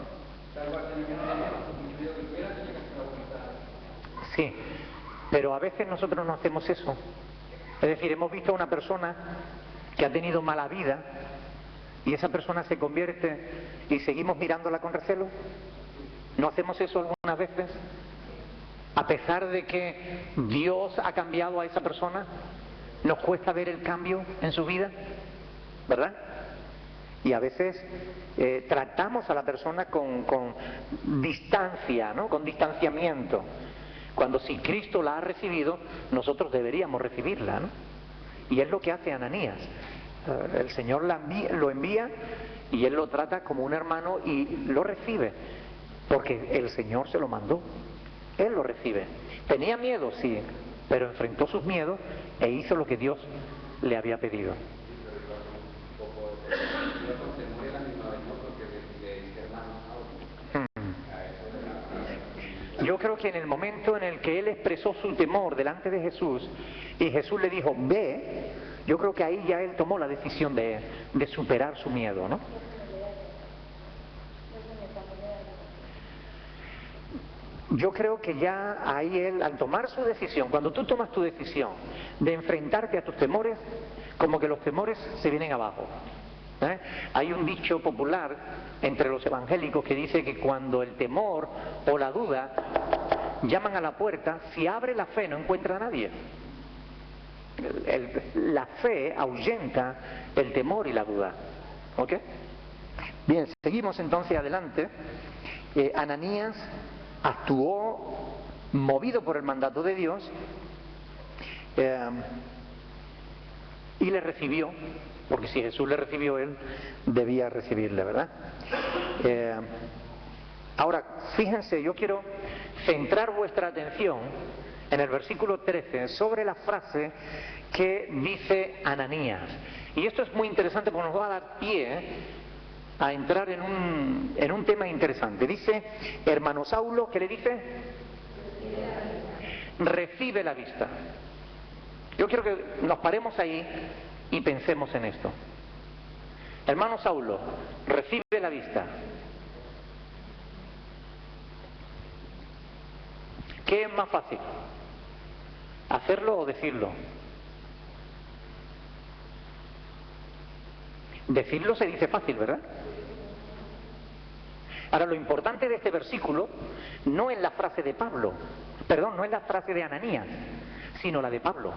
Speaker 2: tal cual tenía que hacer, mucho que quiera, tenía que hacer la voluntad.
Speaker 1: Sí, pero a veces nosotros no hacemos eso. Es decir, hemos visto a una persona que ha tenido mala vida y esa persona se convierte y seguimos mirándola con recelo. ¿No hacemos eso algunas veces? A pesar de que Dios ha cambiado a esa persona, nos cuesta ver el cambio en su vida, ¿verdad? Y a veces tratamos a la persona con distancia, ¿no? Con distanciamiento. Cuando si Cristo la ha recibido, nosotros deberíamos recibirla, ¿no? Y es lo que hace Ananías. El Señor lo envía y él lo trata como un hermano y lo recibe, porque el Señor se lo mandó. Él lo recibe. Tenía miedo, sí, pero enfrentó sus miedos e hizo lo que Dios le había pedido. Yo creo que en el momento en el que él expresó su temor delante de Jesús y Jesús le dijo, ve, yo creo que ahí ya él tomó la decisión de superar su miedo, ¿no? Yo creo que ya ahí él, al tomar su decisión, cuando tú tomas tu decisión de enfrentarte a tus temores, como que los temores se vienen abajo. Hay un dicho popular entre los evangélicos que dice que cuando el temor o la duda llaman a la puerta, si abre la fe no encuentra a nadie. La fe ahuyenta el temor y la duda. ¿Ok? Bien, seguimos entonces adelante. Ananías actuó movido por el mandato de Dios y le recibió, porque si Jesús le recibió, él debía recibirle, ¿verdad? Ahora, fíjense, yo quiero centrar vuestra atención en el versículo 13 sobre la frase que dice Ananías. Y esto es muy interesante porque nos va a dar pie a entrar en un tema interesante. Dice, hermano Saulo, ¿qué le dice? Recibe la vista. Yo quiero que nos paremos ahí y pensemos en esto. Hermano Saulo, recibe la vista. ¿Qué es más fácil? ¿Hacerlo o decirlo? Decirlo se dice fácil, ¿verdad? Ahora, lo importante de este versículo no es la frase de Pablo, no es la frase de Ananías, sino la de Pablo.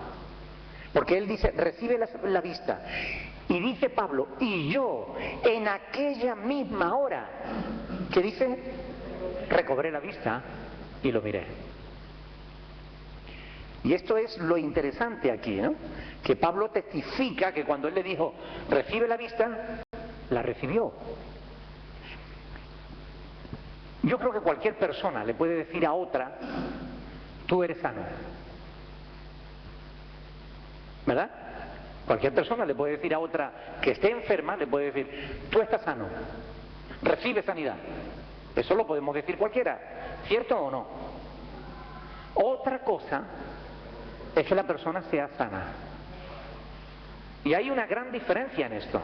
Speaker 1: Porque él dice, recibe la vista. Y dice Pablo, y yo en aquella misma hora, ¿qué dice? Recobré la vista y lo miré. Y esto es lo interesante aquí, ¿no? Que Pablo testifica que cuando él le dijo, recibe la vista, la recibió. Yo creo que cualquier persona le puede decir a otra, tú eres sano. ¿Verdad? Cualquier persona le puede decir a otra que esté enferma, le puede decir, tú estás sano, recibe sanidad. Eso lo podemos decir cualquiera, ¿cierto o no? Otra cosa es que la persona sea sana. Y hay una gran diferencia en esto.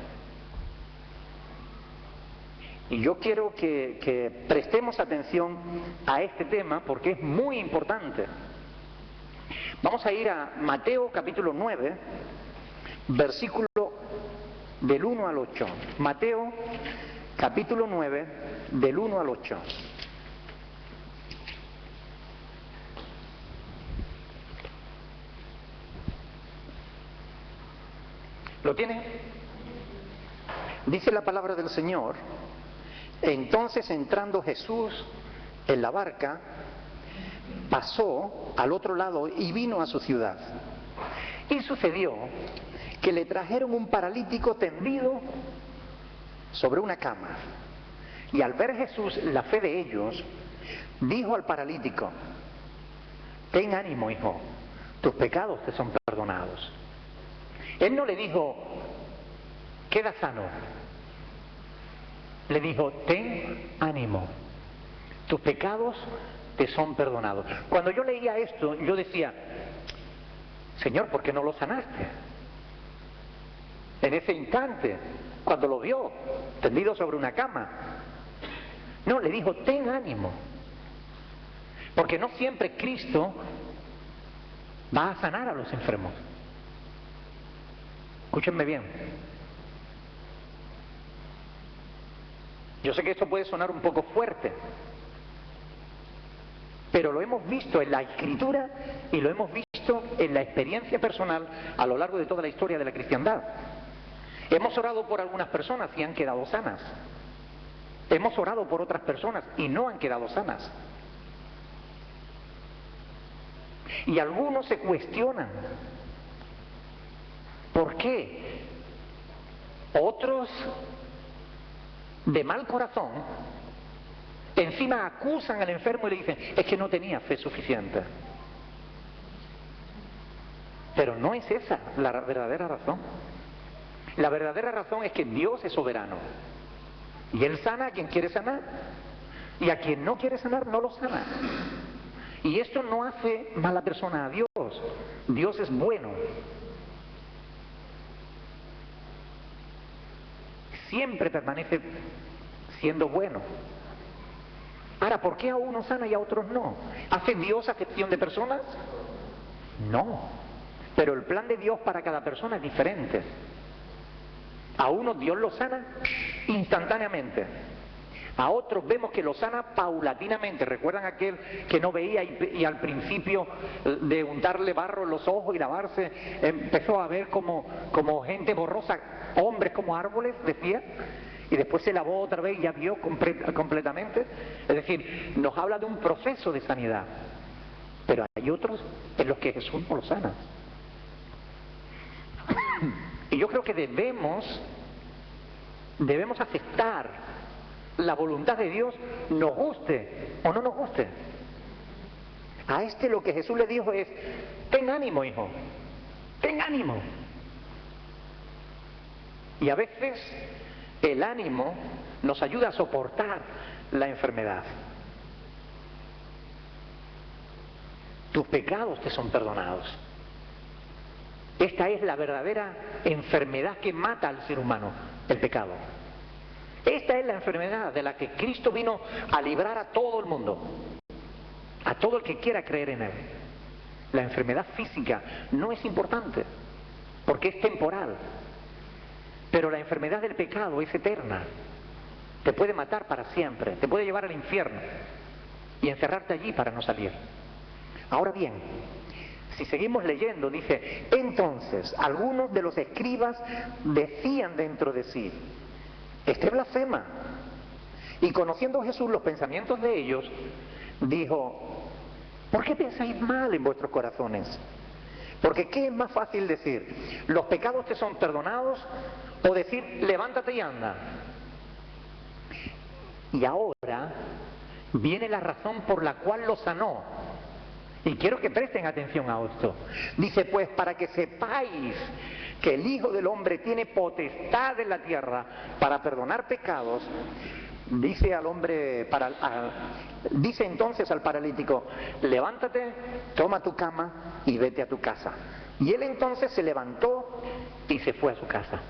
Speaker 1: Y yo quiero que prestemos atención a este tema porque es muy importante. Vamos a ir a Mateo capítulo 9, versículo del 1 al 8. Mateo capítulo 9, del 1 al 8. ¿Lo tiene? Dice la palabra del Señor. Entonces, entrando Jesús en la barca, pasó al otro lado y vino a su ciudad. Y sucedió que le trajeron un paralítico tendido sobre una cama. Y al ver Jesús la fe de ellos, dijo al paralítico, ten ánimo, hijo, tus pecados te son perdonados. Él no le dijo, queda sano. Le dijo, ten ánimo, tus pecados te son perdonados. Cuando yo leía esto, yo decía, Señor, ¿por qué no lo sanaste? En ese instante, cuando lo vio, tendido sobre una cama. No, le dijo, ten ánimo. Porque no siempre Cristo va a sanar a los enfermos. Escúchenme bien. Yo sé que esto puede sonar un poco fuerte, pero lo hemos visto en la Escritura y lo hemos visto en la experiencia personal a lo largo de toda la historia de la cristiandad. Hemos orado por algunas personas y han quedado sanas. Hemos orado por otras personas y no han quedado sanas. Y algunos se cuestionan. ¿Por qué? Otros, de mal corazón, encima acusan al enfermo y le dicen, es que no tenía fe suficiente. Pero no es esa la verdadera razón. La verdadera razón es que Dios es soberano. Y Él sana a quien quiere sanar. Y a quien no quiere sanar, no lo sana. Y esto no hace mala persona a Dios. Dios es bueno. Siempre permanece siendo bueno. Ahora, ¿por qué a unos sana y a otros no? ¿Hace Dios acepción de personas? No. Pero el plan de Dios para cada persona es diferente. A unos Dios los sana instantáneamente. A otros vemos que lo sana paulatinamente. ¿Recuerdan aquel que no veía y al principio de untarle barro en los ojos y lavarse, empezó a ver como gente borrosa, hombres como árboles, decía? Y después se lavó otra vez y ya vio completamente. Es decir, nos habla de un proceso de sanidad. Pero hay otros en los que Jesús no lo sana. Y yo creo que debemos aceptar la voluntad de Dios, nos guste o no nos guste. A este lo que Jesús le dijo es, ten ánimo, hijo, ten ánimo. Y a veces el ánimo nos ayuda a soportar la enfermedad. Tus pecados te son perdonados. Esta es la verdadera enfermedad que mata al ser humano, el pecado. Esta es la enfermedad de la que Cristo vino a librar a todo el mundo, a todo el que quiera creer en Él. La enfermedad física no es importante, porque es temporal. Pero la enfermedad del pecado es eterna. Te puede matar para siempre, te puede llevar al infierno y encerrarte allí para no salir. Ahora bien, si seguimos leyendo, dice, entonces algunos de los escribas decían dentro de sí, este blasfema. Y conociendo Jesús los pensamientos de ellos, dijo, ¿por qué pensáis mal en vuestros corazones? Porque ¿qué es más fácil decir? ¿Los pecados te son perdonados? O decir, levántate y anda. Y ahora viene la razón por la cual lo sanó. Y quiero que presten atención a esto. Dice, pues para que sepáis que el Hijo del Hombre tiene potestad en la tierra para perdonar pecados, dice al hombre, dice entonces al paralítico, levántate, toma tu cama y vete a tu casa. Y él entonces se levantó y se fue a su casa.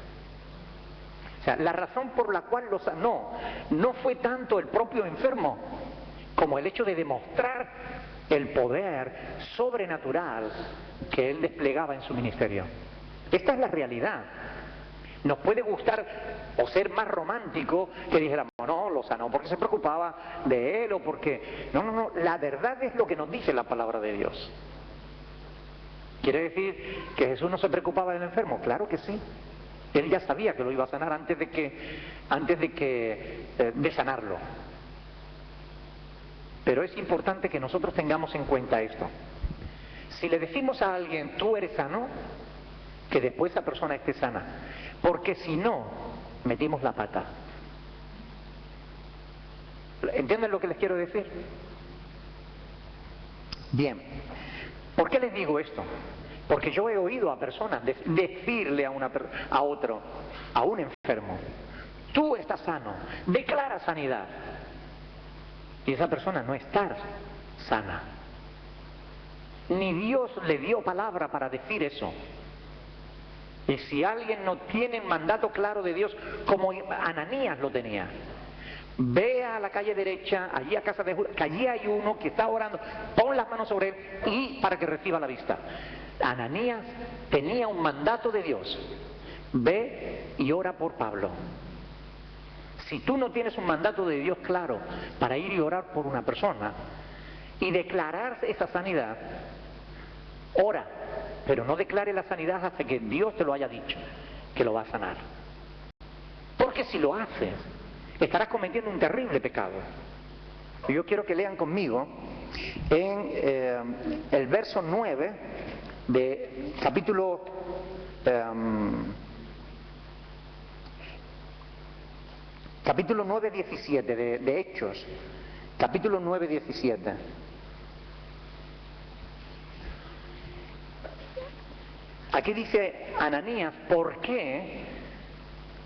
Speaker 1: O sea, la razón por la cual lo sanó no fue tanto el propio enfermo, como el hecho de demostrar el poder sobrenatural que él desplegaba en su ministerio. Esta es la realidad. Nos puede gustar o ser más romántico que dijéramos, no, lo sanó porque se preocupaba de él o porque... No, la verdad es lo que nos dice la palabra de Dios. ¿Quiere decir que Jesús no se preocupaba del enfermo? Claro que sí. Él ya sabía que lo iba a sanar antes de sanarlo. Pero es importante que nosotros tengamos en cuenta esto. Si le decimos a alguien, tú eres sano, que después esa persona esté sana. Porque si no, metimos la pata. ¿Entienden lo que les quiero decir? Bien. ¿Por qué les digo esto? Porque yo he oído a personas decirle a un enfermo, tú estás sano, declara sanidad. Y esa persona no está sana. Ni Dios le dio palabra para decir eso. Y si alguien no tiene un mandato claro de Dios, como Ananías lo tenía, ve a la calle derecha, allí a casa de Judas, que allí hay uno que está orando, pon las manos sobre él y para que reciba la vista. Ananías tenía un mandato de Dios. Ve y ora por Pablo. Si tú no tienes un mandato de Dios claro para ir y orar por una persona y declarar esa sanidad, ora, pero no declare la sanidad hasta que Dios te lo haya dicho, que lo va a sanar. porque si lo haces, estarás cometiendo un terrible pecado. Yo quiero que lean conmigo en el verso 9 de capítulo capítulo 9, 17 de Hechos, capítulo 9, 17. Aquí dice Ananías, ¿por qué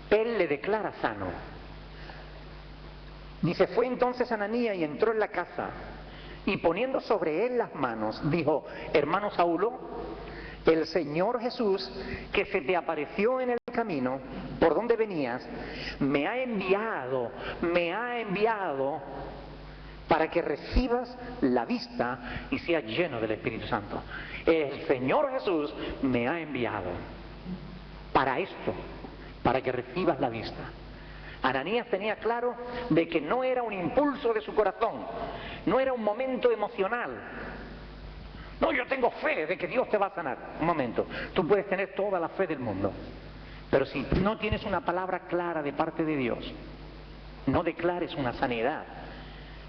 Speaker 1: él le declara sano? Dice, fue entonces Ananías y entró en la casa, y poniendo sobre él las manos, dijo, hermano Saulo, el Señor Jesús, que se te apareció en el camino, por donde venías, me ha enviado para que recibas la vista y seas lleno del Espíritu Santo. El Señor Jesús me ha enviado para esto, para que recibas la vista. Ananías tenía claro de que no era un impulso de su corazón, no era un momento emocional. No, yo tengo fe de que Dios te va a sanar. Un momento, tú puedes tener toda la fe del mundo, pero si no tienes una palabra clara de parte de Dios, no declares una sanidad,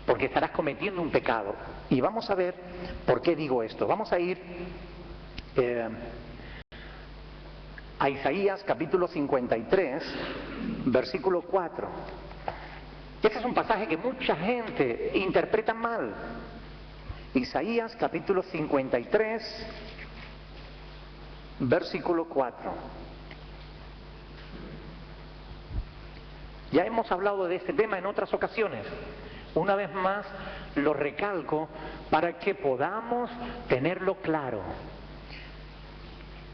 Speaker 1: porque estarás cometiendo un pecado. Y vamos a ver por qué digo esto. Vamos a ir a Isaías capítulo 53, versículo 4. Este es un pasaje que mucha gente interpreta mal. Isaías capítulo 53, versículo 4. Ya hemos hablado de este tema en otras ocasiones. Una vez más lo recalco para que podamos tenerlo claro.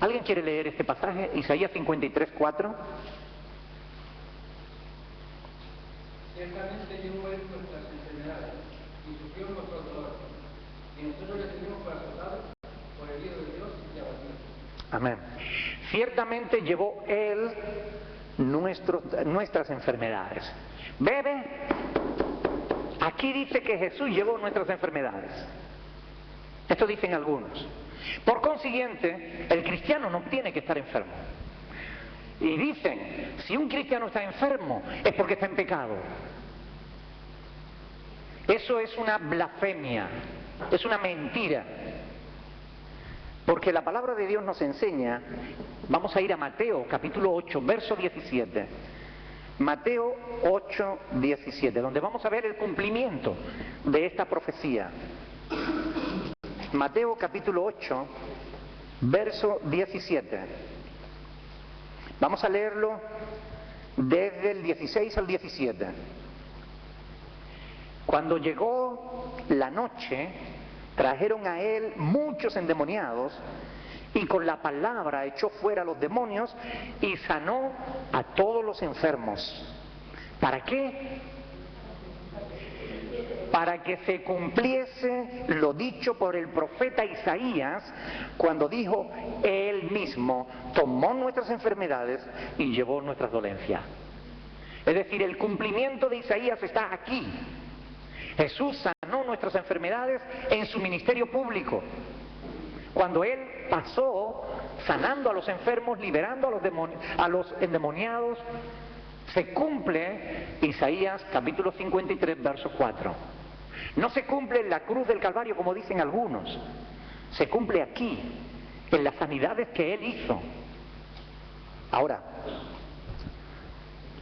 Speaker 1: ¿Alguien quiere leer este pasaje? Isaías 53, 4.
Speaker 5: Ciertamente llevó él nuestras enfermedades y sufrió nuestros dolores, y nosotros le tuvimos por azotado, por herido de Dios y abatido.
Speaker 1: Amén. Ciertamente llevó él nuestras enfermedades. ¿Bebe? Aquí dice que Jesús llevó nuestras enfermedades. Esto dicen algunos. Por consiguiente, el cristiano no tiene que estar enfermo. Y dicen, si un cristiano está enfermo, es porque está en pecado. Eso es una blasfemia, es una mentira. Porque la palabra de Dios nos enseña, vamos a ir a Mateo capítulo 8, verso 17. Mateo 8, 17, donde vamos a ver el cumplimiento de esta profecía. Mateo capítulo 8, verso 17. Vamos a leerlo desde el 16 al 17. Cuando llegó la noche, trajeron a él muchos endemoniados, y con la palabra echó fuera a los demonios y sanó a todos los enfermos. ¿Para qué? Para que se cumpliese lo dicho por el profeta Isaías, cuando dijo, él mismo tomó nuestras enfermedades y llevó nuestras dolencias. Es decir, el cumplimiento de Isaías está aquí. Jesús sanó nuestras enfermedades en su ministerio público. Cuando él pasó sanando a los enfermos, liberando a los endemoniados, se cumple Isaías capítulo 53, verso 4. No se cumple en la cruz del Calvario como dicen algunos, se cumple aquí, en las sanidades que él hizo. Ahora,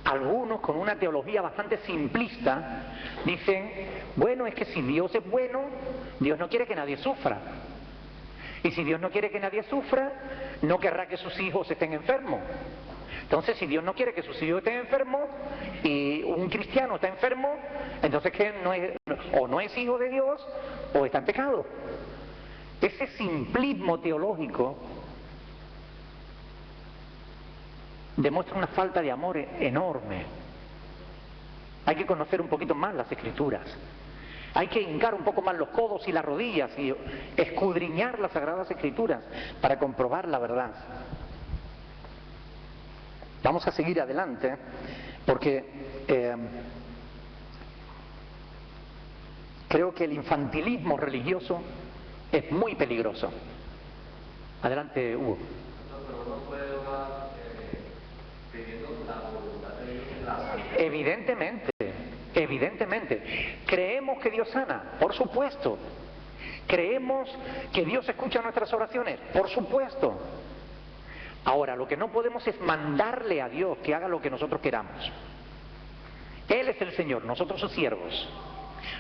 Speaker 1: algunos con una teología bastante simplista dicen, bueno, es que si Dios es bueno, Dios no quiere que nadie sufra. Y si Dios no quiere que nadie sufra, no querrá que sus hijos estén enfermos. Entonces, si Dios no quiere que sus hijos estén enfermos y un cristiano está enfermo, entonces que o no es hijo de Dios o está en pecado. Ese simplismo teológico demuestra una falta de amor enorme. Hay que conocer un poquito más las Escrituras. Hay que hincar un poco más los codos y las rodillas y escudriñar las Sagradas Escrituras para comprobar la verdad. Vamos a seguir adelante porque creo que el infantilismo religioso es muy peligroso. Adelante, Hugo.
Speaker 4: No, pero uno puede orar pidiendo la voluntad de Dios en la
Speaker 1: Evidentemente, evidentemente. ¿Creemos que Dios sana? Por supuesto. ¿Creemos que Dios escucha nuestras oraciones? Por supuesto. Ahora, lo que no podemos es mandarle a Dios que haga lo que nosotros queramos. Él es el Señor, nosotros sus siervos.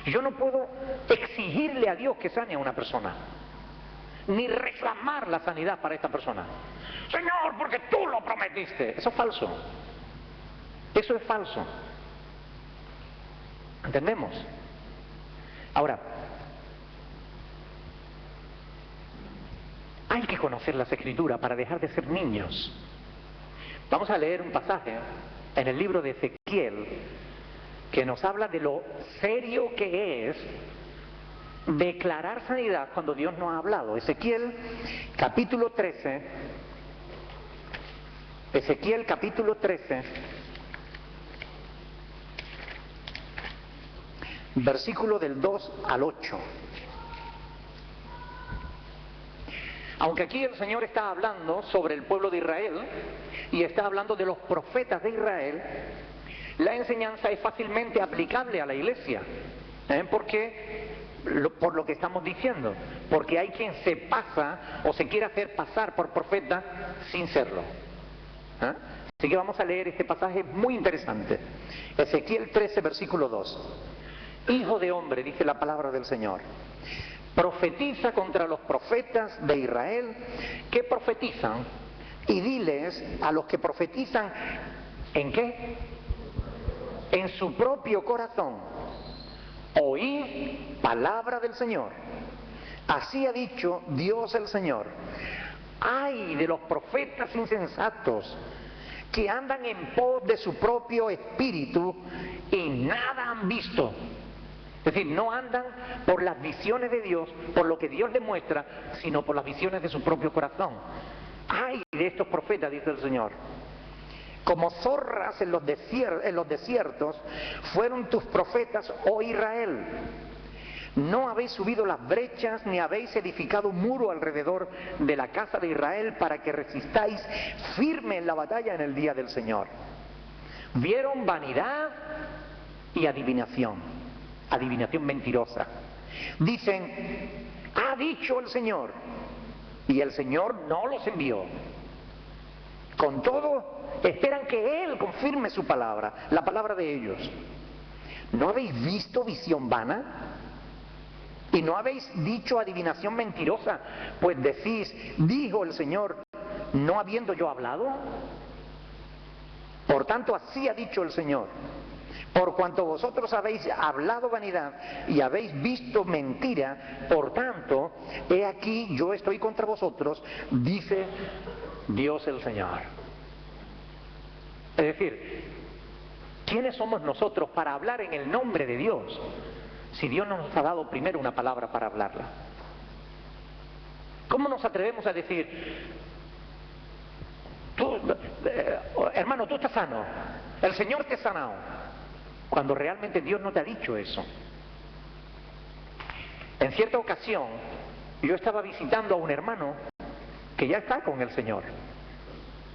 Speaker 1: Yo no puedo exigirle a Dios que sane a una persona, ni reclamar la sanidad para esta persona. Señor, porque tú lo prometiste. Eso es falso. Eso es falso. ¿Entendemos? Ahora, hay que conocer las Escrituras para dejar de ser niños. Vamos a leer un pasaje en el libro de Ezequiel que nos habla de lo serio que es declarar sanidad cuando Dios no ha hablado. Ezequiel capítulo 13. Ezequiel capítulo 13, versículo del 2 al 8. Aunque aquí el Señor está hablando sobre el pueblo de Israel y está hablando de los profetas de Israel, la enseñanza es fácilmente aplicable a la iglesia. Por lo que estamos diciendo, porque hay quien se pasa o se quiere hacer pasar por profeta sin serlo. Así que vamos a leer este pasaje muy interesante. Ezequiel 13, versículo 2. Hijo de hombre, dice la palabra del Señor, profetiza contra los profetas de Israel que profetizan y diles a los que profetizan, ¿en qué? En su propio corazón, oíd palabra del Señor. Así ha dicho Dios el Señor. Ay de los profetas insensatos que andan en pos de su propio espíritu y nada han visto. Es decir, no andan por las visiones de Dios, por lo que Dios les muestra, sino por las visiones de su propio corazón. ¡Ay de estos profetas!, dice el Señor. Como zorras en los desiertos fueron tus profetas, oh Israel. No habéis subido las brechas, ni habéis edificado un muro alrededor de la casa de Israel para que resistáis firme en la batalla en el día del Señor. Vieron vanidad y adivinación mentirosa. Dicen, ha dicho el Señor, y el Señor no los envió. Con todo, esperan que Él confirme su palabra, la palabra de ellos. ¿No habéis visto visión vana? ¿Y no habéis dicho adivinación mentirosa? Pues decís, dijo el Señor, no habiendo yo hablado. Por tanto, así ha dicho el Señor. Por cuanto vosotros habéis hablado vanidad y habéis visto mentira, por tanto, he aquí yo estoy contra vosotros, dice Dios el Señor. Es decir, ¿quiénes somos nosotros para hablar en el nombre de Dios si Dios no nos ha dado primero una palabra para hablarla? ¿Cómo nos atrevemos a decir, hermano, tú estás sano, el Señor te ha sanado, cuando realmente Dios no te ha dicho eso? En cierta ocasión, yo estaba visitando a un hermano que ya está con el Señor.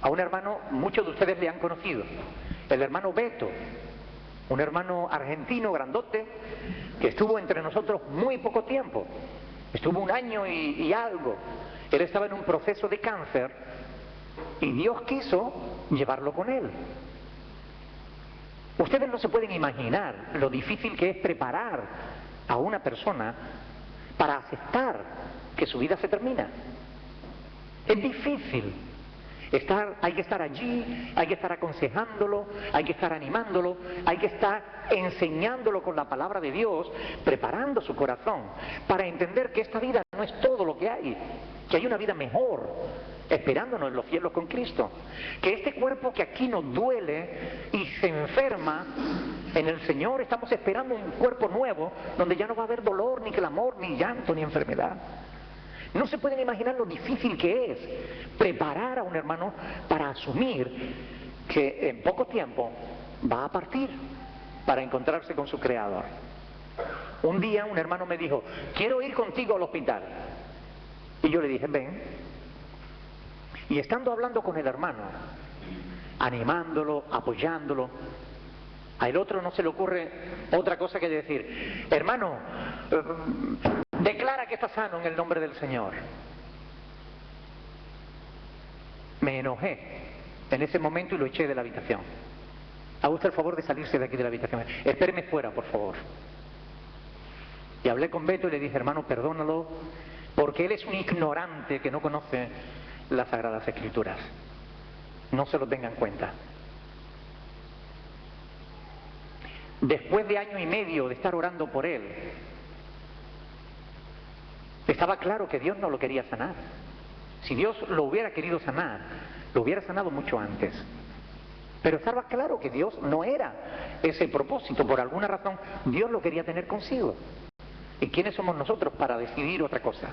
Speaker 1: A un hermano, muchos de ustedes le han conocido, el hermano Beto, un hermano argentino grandote que estuvo entre nosotros muy poco tiempo, estuvo 1 año y algo. Él estaba en un proceso de cáncer y Dios quiso llevarlo con él. Ustedes no se pueden imaginar lo difícil que es preparar a una persona para aceptar que su vida se termina. Es difícil. Hay que estar allí, hay que estar aconsejándolo, hay que estar animándolo, hay que estar enseñándolo con la palabra de Dios, preparando su corazón para entender que esta vida no es todo lo que hay hay una vida mejor esperándonos en los cielos con Cristo, que este cuerpo que aquí nos duele y se enferma, en el Señor estamos esperando un cuerpo nuevo donde ya no va a haber dolor, ni clamor, ni llanto, ni enfermedad. No se pueden imaginar lo difícil que es preparar a un hermano para asumir que en poco tiempo va a partir para encontrarse con su Creador. Un día un hermano me dijo, quiero ir contigo al hospital. Y yo le dije, ven. Y estando hablando con el hermano, animándolo, apoyándolo, Al otro no se le ocurre otra cosa que decir, hermano, declara que está sano en el nombre del Señor. Me enojé en ese momento y lo eché de la habitación. Haga usted el favor de salirse de aquí de la habitación. Espéreme fuera, por favor. Y hablé con Beto y le dije, hermano, perdónalo, porque él es un ignorante que no conoce las Sagradas Escrituras. No se lo tenga en cuenta. Después de 1 año y medio de estar orando por él, estaba claro que Dios no lo quería sanar. Si Dios lo hubiera querido sanar, lo hubiera sanado mucho antes. Pero estaba claro que Dios no era ese propósito. Por alguna razón, Dios lo quería tener consigo. ¿Y quiénes somos nosotros para decidir otra cosa?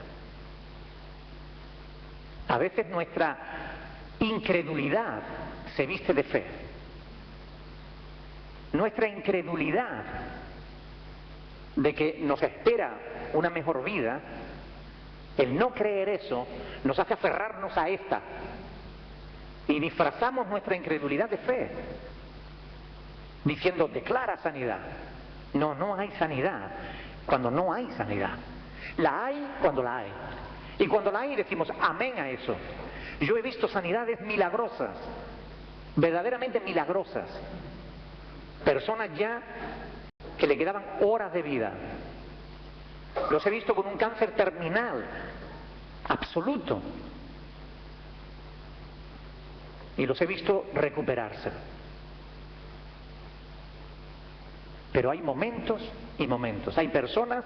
Speaker 1: A veces nuestra incredulidad se viste de fe. Nuestra incredulidad de que nos espera una mejor vida, el no creer eso, nos hace aferrarnos a esta. Y disfrazamos nuestra incredulidad de fe, diciendo, declara sanidad. No, no hay sanidad cuando no hay sanidad. La hay cuando la hay. Y cuando la hay decimos amén a eso. Yo he visto sanidades milagrosas, verdaderamente milagrosas. Personas ya que le quedaban horas de vida. Los he visto con un cáncer terminal, absoluto. Y los he visto recuperarse. Pero hay momentos y momentos, hay personas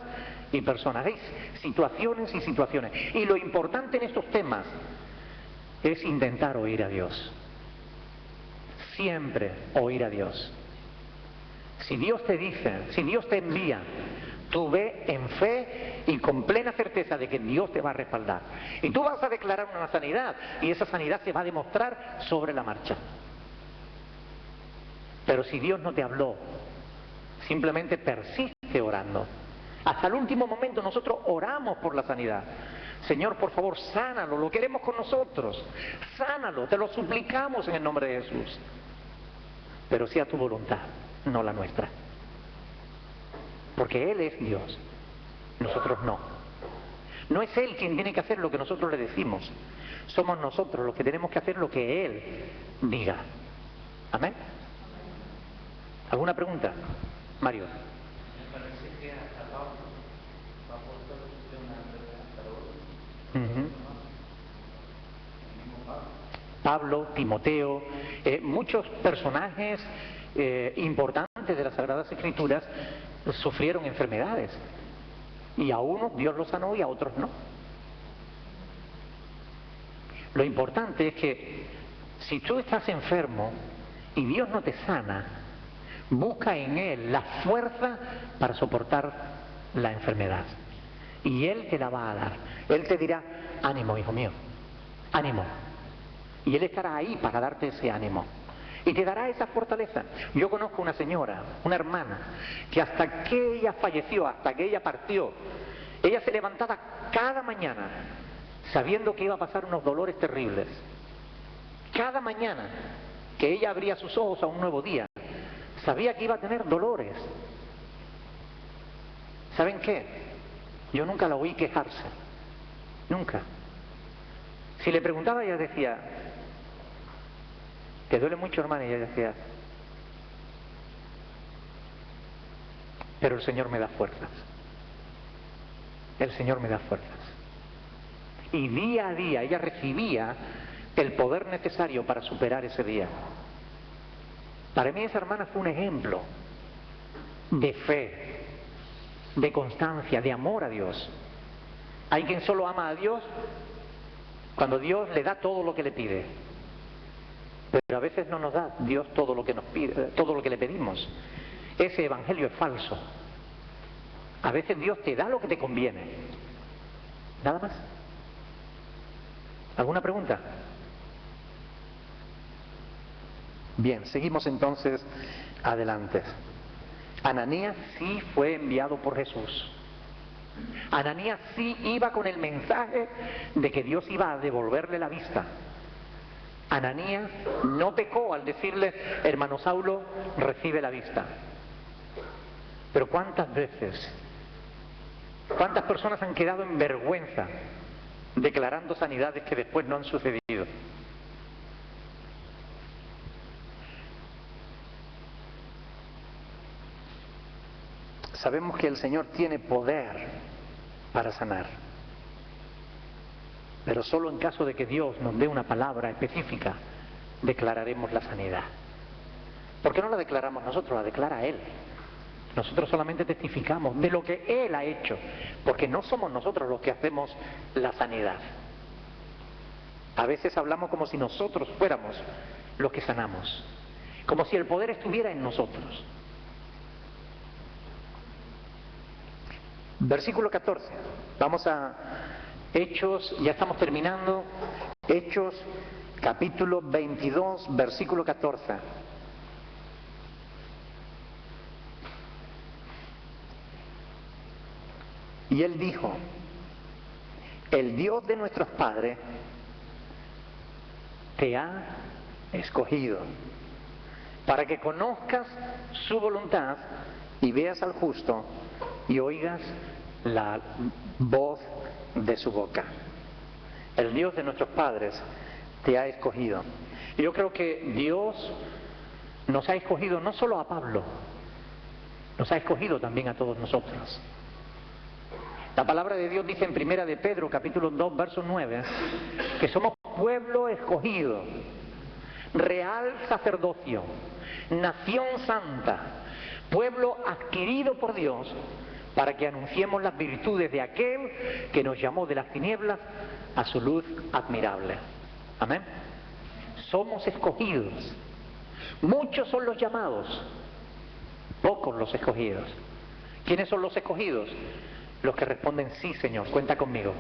Speaker 1: y personas, hay situaciones y situaciones. Y lo importante en estos temas es intentar oír a Dios. Siempre oír a Dios. Si Dios te dice, si Dios te envía, tú ve en fe y con plena certeza de que Dios te va a respaldar. Y tú vas a declarar una sanidad y esa sanidad se va a demostrar sobre la marcha. Pero si Dios no te habló, simplemente persiste orando. Hasta el último momento nosotros oramos por la sanidad. Señor, por favor, sánalo, lo queremos con nosotros. Sánalo, te lo suplicamos en el nombre de Jesús. Pero sea tu voluntad, no la nuestra. Porque Él es Dios, nosotros no. No es Él quien tiene que hacer lo que nosotros le decimos. Somos nosotros los que tenemos que hacer lo que Él diga. ¿Amén? ¿Alguna pregunta? Mario.
Speaker 4: Me parece que hasta Pablo, apóstol de una enfermedad,
Speaker 1: Pablo, Timoteo, muchos personajes importantes de las Sagradas Escrituras sufrieron enfermedades. Y a unos Dios los sanó y a otros no. Lo importante es que si tú estás enfermo y Dios no te sana, busca en Él la fuerza para soportar la enfermedad. Y Él te la va a dar. Él te dirá, ánimo, hijo mío, ánimo. Y Él estará ahí para darte ese ánimo. Y te dará esa fortaleza. Yo conozco una señora, una hermana, que hasta que ella falleció, hasta que ella partió, ella se levantaba cada mañana sabiendo que iba a pasar unos dolores terribles. Cada mañana que ella abría sus ojos a un nuevo día, sabía que iba a tener dolores. ¿Saben qué? Yo nunca la oí quejarse. Nunca. Si le preguntaba, ella decía, ¿te duele mucho, hermana? Y ella decía, pero el Señor me da fuerzas. El Señor me da fuerzas. Y día a día ella recibía el poder necesario para superar ese día. Para mí esa hermana fue un ejemplo de fe, de constancia, de amor a Dios. Hay quien solo ama a Dios cuando Dios le da todo lo que le pide. Pero a veces no nos da Dios todo lo que nos pide, todo lo que le pedimos. Ese evangelio es falso. A veces Dios te da lo que te conviene. Nada más. ¿Alguna pregunta? Bien, seguimos entonces adelante. Ananías sí fue enviado por Jesús. Ananías sí iba con el mensaje de que Dios iba a devolverle la vista. Ananías no pecó al decirle, hermano Saulo, recibe la vista. Pero ¿cuántas veces, cuántas personas han quedado en vergüenza declarando sanidades que después no han sucedido? Sabemos que el Señor tiene poder para sanar, pero solo en caso de que Dios nos dé una palabra específica declararemos la sanidad. ¿Por qué no la declaramos nosotros? La declara Él. Nosotros solamente testificamos de lo que Él ha hecho, porque no somos nosotros los que hacemos la sanidad. A veces hablamos como si nosotros fuéramos los que sanamos, como si el poder estuviera en nosotros. Versículo 14. Vamos a Hechos, ya estamos terminando. Hechos, capítulo 22, versículo 14. Y él dijo, el Dios de nuestros padres te ha escogido para que conozcas su voluntad y veas al justo y oigas la voz de su boca. El Dios de nuestros padres te ha escogido. Y yo creo que Dios nos ha escogido no solo a Pablo, nos ha escogido también a todos nosotros. La palabra de Dios dice en Primera de Pedro, capítulo 2, verso 9, que somos pueblo escogido, real sacerdocio, nación santa, pueblo adquirido por Dios, para que anunciemos las virtudes de aquel que nos llamó de las tinieblas a su luz admirable. Amén. Somos escogidos. Muchos son los llamados, pocos los escogidos. ¿Quiénes son los escogidos? Los que responden, sí, Señor, cuenta conmigo.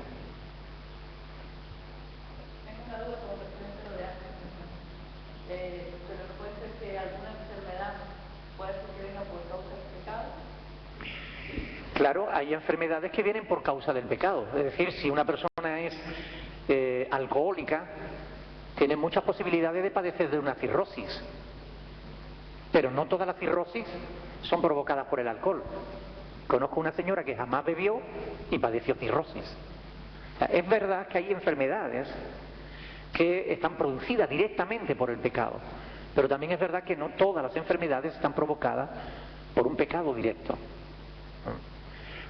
Speaker 3: Tengo una duda como referente a lo de antes. Pero no puede ser que alguna enfermedad pueda ser que venga por causa del pecado.
Speaker 1: Claro, hay enfermedades que vienen por causa del pecado. Es decir, si una persona es alcohólica, tiene muchas posibilidades de padecer de una cirrosis. Pero no todas las cirrosis son provocadas por el alcohol. Conozco una señora que jamás bebió y padeció cirrosis. O sea, es verdad que hay enfermedades que están producidas directamente por el pecado, pero también es verdad que no todas las enfermedades están provocadas por un pecado directo.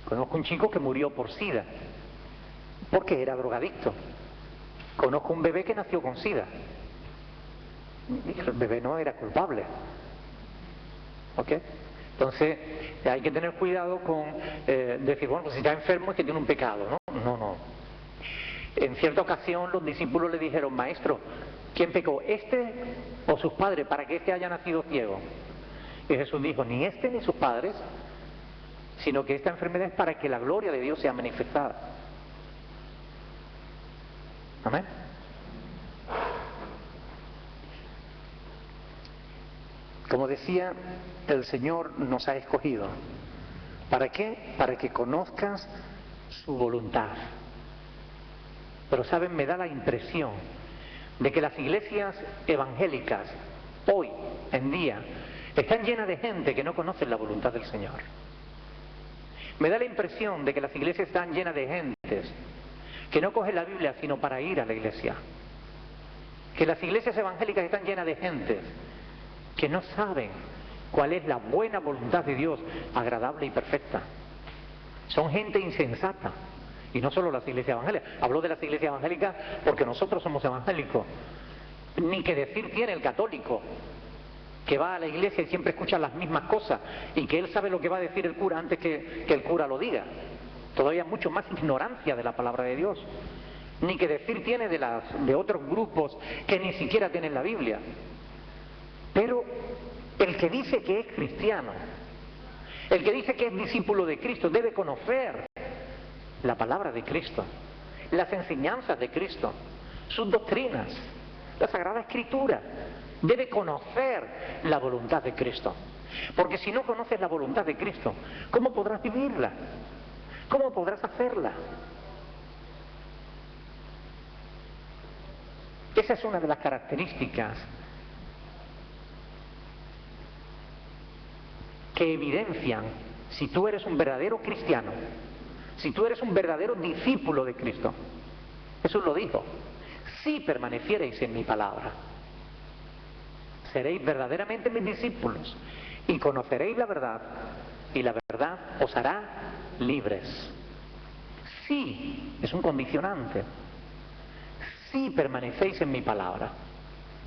Speaker 1: Conozco un chico que murió por SIDA porque era drogadicto. Conozco un bebé que nació con SIDA. El bebé no era culpable. ¿Ok? Entonces hay que tener cuidado con decir, bueno, pues si está enfermo es que tiene un pecado, ¿no? No. En cierta ocasión los discípulos le dijeron, maestro, ¿quién pecó? ¿Este o sus padres para que este haya nacido ciego? Y Jesús dijo, ni este ni sus padres, sino que esta enfermedad es para que la gloria de Dios sea manifestada. Amén. Como decía, el Señor nos ha escogido. ¿Para qué? Para que conozcas su voluntad. Pero saben, me da la impresión de que las iglesias evangélicas hoy en día están llenas de gente que no conoce la voluntad del Señor. Me da la impresión de que las iglesias están llenas de gentes que no cogen la Biblia sino para ir a la iglesia. Que las iglesias evangélicas están llenas de gentes que no saben cuál es la buena voluntad de Dios, agradable y perfecta. Son gente insensata. Y no solo las iglesias evangélicas. Hablo de las iglesias evangélicas porque nosotros somos evangélicos. Ni que decir tiene el católico, que va a la iglesia y siempre escucha las mismas cosas y que él sabe lo que va a decir el cura antes que el cura lo diga. Todavía mucho más ignorancia de la palabra de Dios. Ni que decir tiene de otros grupos que ni siquiera tienen la Biblia. Pero el que dice que es cristiano, el que dice que es discípulo de Cristo, debe conocer la palabra de Cristo, las enseñanzas de Cristo, sus doctrinas, la Sagrada Escritura. Debe conocer la voluntad de Cristo. Porque si no conoces la voluntad de Cristo, ¿cómo podrás vivirla? ¿Cómo podrás hacerla? Esa es una de las características que evidencian si tú eres un verdadero cristiano, si tú eres un verdadero discípulo de Cristo. Jesús lo dijo: si permaneciereis en mi palabra, seréis verdaderamente mis discípulos y conoceréis la verdad, y la verdad os hará libres. Sí, es un condicionante. Si permanecéis en mi palabra.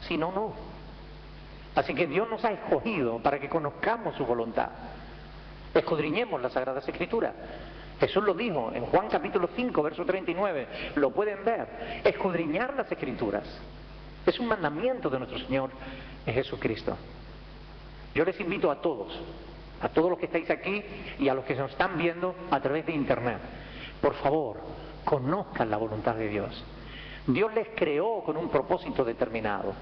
Speaker 1: Si no, no. Así que Dios nos ha escogido para que conozcamos su voluntad. Escudriñemos las Sagradas Escrituras. Jesús lo dijo en Juan capítulo 5, verso 39. Lo pueden ver. Escudriñar las Escrituras. Es un mandamiento de nuestro Señor Jesucristo. Yo les invito a todos los que estáis aquí y a los que nos están viendo a través de internet, por favor, conozcan la voluntad de Dios. Dios les creó con un propósito determinado.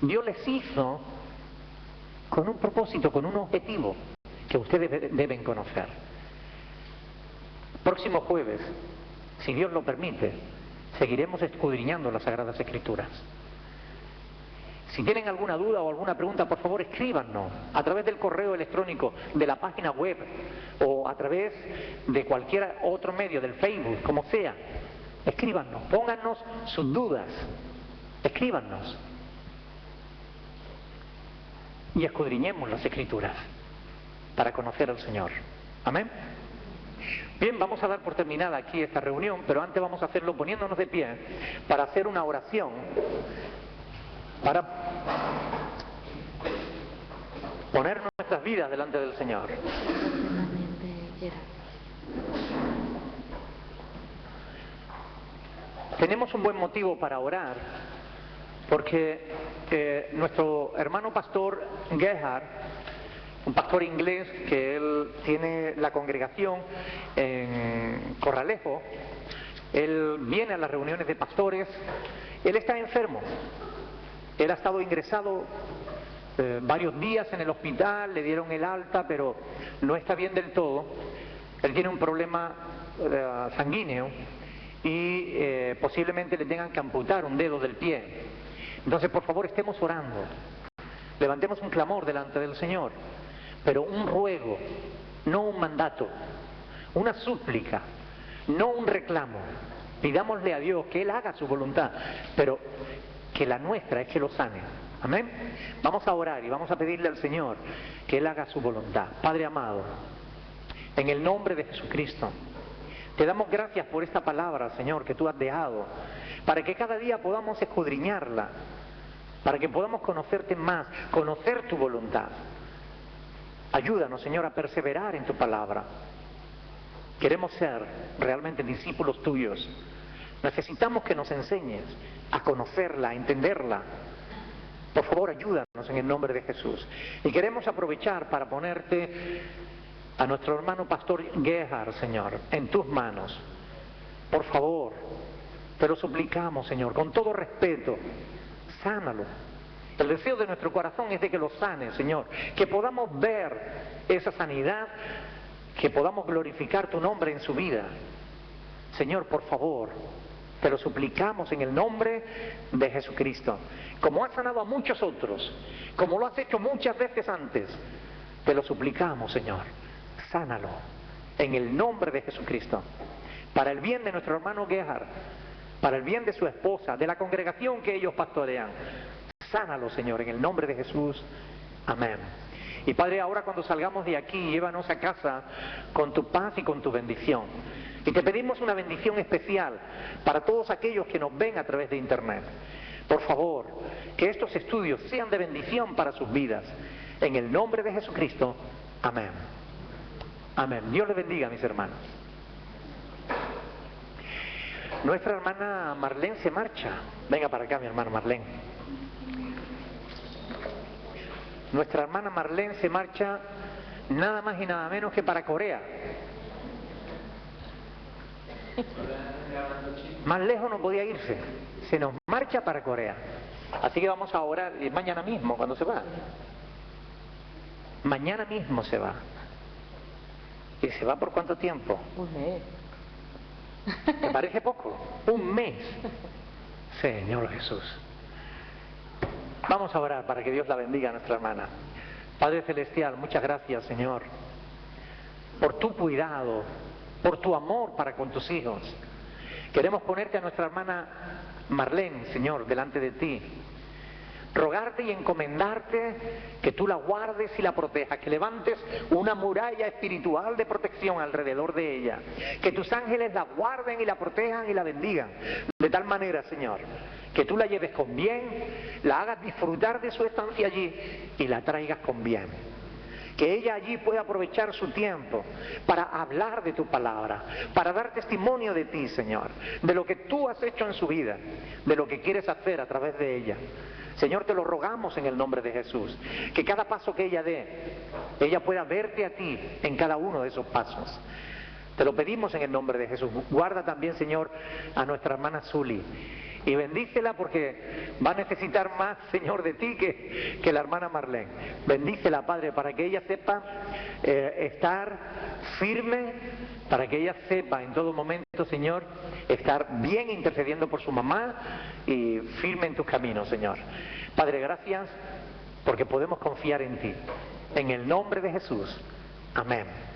Speaker 1: Dios les hizo con un propósito, con un objetivo que ustedes deben conocer. Próximo jueves, si Dios lo permite, seguiremos escudriñando las Sagradas Escrituras. Si tienen alguna duda o alguna pregunta, por favor escríbanos a través del correo electrónico, de la página web o a través de cualquier otro medio, del Facebook, como sea. Escríbanos, póngannos sus dudas, escríbanos y escudriñemos las Escrituras para conocer al Señor. Amén. Bien, vamos a dar por terminada aquí esta reunión, pero antes vamos a hacerlo poniéndonos de pie para hacer una oración, para poner nuestras vidas delante del Señor. Tenemos un buen motivo para orar, porque nuestro hermano pastor Gerhard, un pastor inglés que él tiene la congregación en Corralejo, él viene a las reuniones de pastores, él está enfermo. Él ha estado ingresado varios días en el hospital, le dieron el alta, pero no está bien del todo. Él tiene un problema sanguíneo y posiblemente le tengan que amputar un dedo del pie. Entonces, por favor, estemos orando. Levantemos un clamor delante del Señor, pero un ruego, no un mandato, una súplica, no un reclamo. Pidámosle a Dios que Él haga su voluntad, pero que la nuestra es que lo sane. Amén. Vamos a orar y vamos a pedirle al Señor que Él haga su voluntad. Padre amado, en el nombre de Jesucristo, te damos gracias por esta palabra, Señor, que tú has dejado, para que cada día podamos escudriñarla, para que podamos conocerte más, conocer tu voluntad. Ayúdanos, Señor, a perseverar en tu palabra. Queremos ser realmente discípulos tuyos. Necesitamos que nos enseñes a conocerla, a entenderla. Por favor, ayúdanos en el nombre de Jesús. Y queremos aprovechar para ponerte a nuestro hermano pastor Gerhard, Señor, en tus manos. Por favor, te lo suplicamos, Señor, con todo respeto, sánalo. El deseo de nuestro corazón es de que lo sane, Señor, que podamos ver esa sanidad, que podamos glorificar tu nombre en su vida. Señor, por favor, te lo suplicamos en el nombre de Jesucristo. Como has sanado a muchos otros, como lo has hecho muchas veces antes, te lo suplicamos, Señor. Sánalo en el nombre de Jesucristo. Para el bien de nuestro hermano Gerhard, para el bien de su esposa, de la congregación que ellos pastorean. Sánalo, Señor, en el nombre de Jesús. Amén. Y Padre, ahora cuando salgamos de aquí, llévanos a casa con tu paz y con tu bendición. Y te pedimos una bendición especial para todos aquellos que nos ven a través de internet. Por favor, que estos estudios sean de bendición para sus vidas. En el nombre de Jesucristo. Amén. Amén. Dios les bendiga, mis hermanos. Nuestra hermana Marlene se marcha. Venga para acá, mi hermana Marlene. Nuestra hermana Marlene se marcha nada más y nada menos que para Corea. Más lejos no podía irse. Se nos marcha para Corea. Así que vamos a orar mañana mismo cuando se va. Mañana mismo se va. ¿Y se va por cuánto tiempo?
Speaker 6: Un mes.
Speaker 1: ¿Te parece poco? Un mes. Señor Jesús. Vamos a orar para que Dios la bendiga a nuestra hermana. Padre Celestial, muchas gracias, Señor, por tu cuidado, por tu amor para con tus hijos. Queremos ponerte a nuestra hermana Marlene, Señor, delante de ti. Rogarte y encomendarte que tú la guardes y la protejas, que levantes una muralla espiritual de protección alrededor de ella, que tus ángeles la guarden y la protejan y la bendigan, de tal manera, Señor, que tú la lleves con bien, la hagas disfrutar de su estancia allí y la traigas con bien. Que ella allí pueda aprovechar su tiempo para hablar de tu palabra, para dar testimonio de ti, Señor, de lo que tú has hecho en su vida, de lo que quieres hacer a través de ella. Señor, te lo rogamos en el nombre de Jesús, que cada paso que ella dé, ella pueda verte a ti en cada uno de esos pasos. Te lo pedimos en el nombre de Jesús. Guarda también, Señor, a nuestra hermana Zuli y bendícela, porque va a necesitar más, Señor, de ti que la hermana Marlene. Bendícela, Padre, para que ella sepa estar firme, para que ella sepa en todo momento, Señor, estar bien intercediendo por su mamá y firme en tus caminos, Señor. Padre, gracias porque podemos confiar en ti. En el nombre de Jesús. Amén.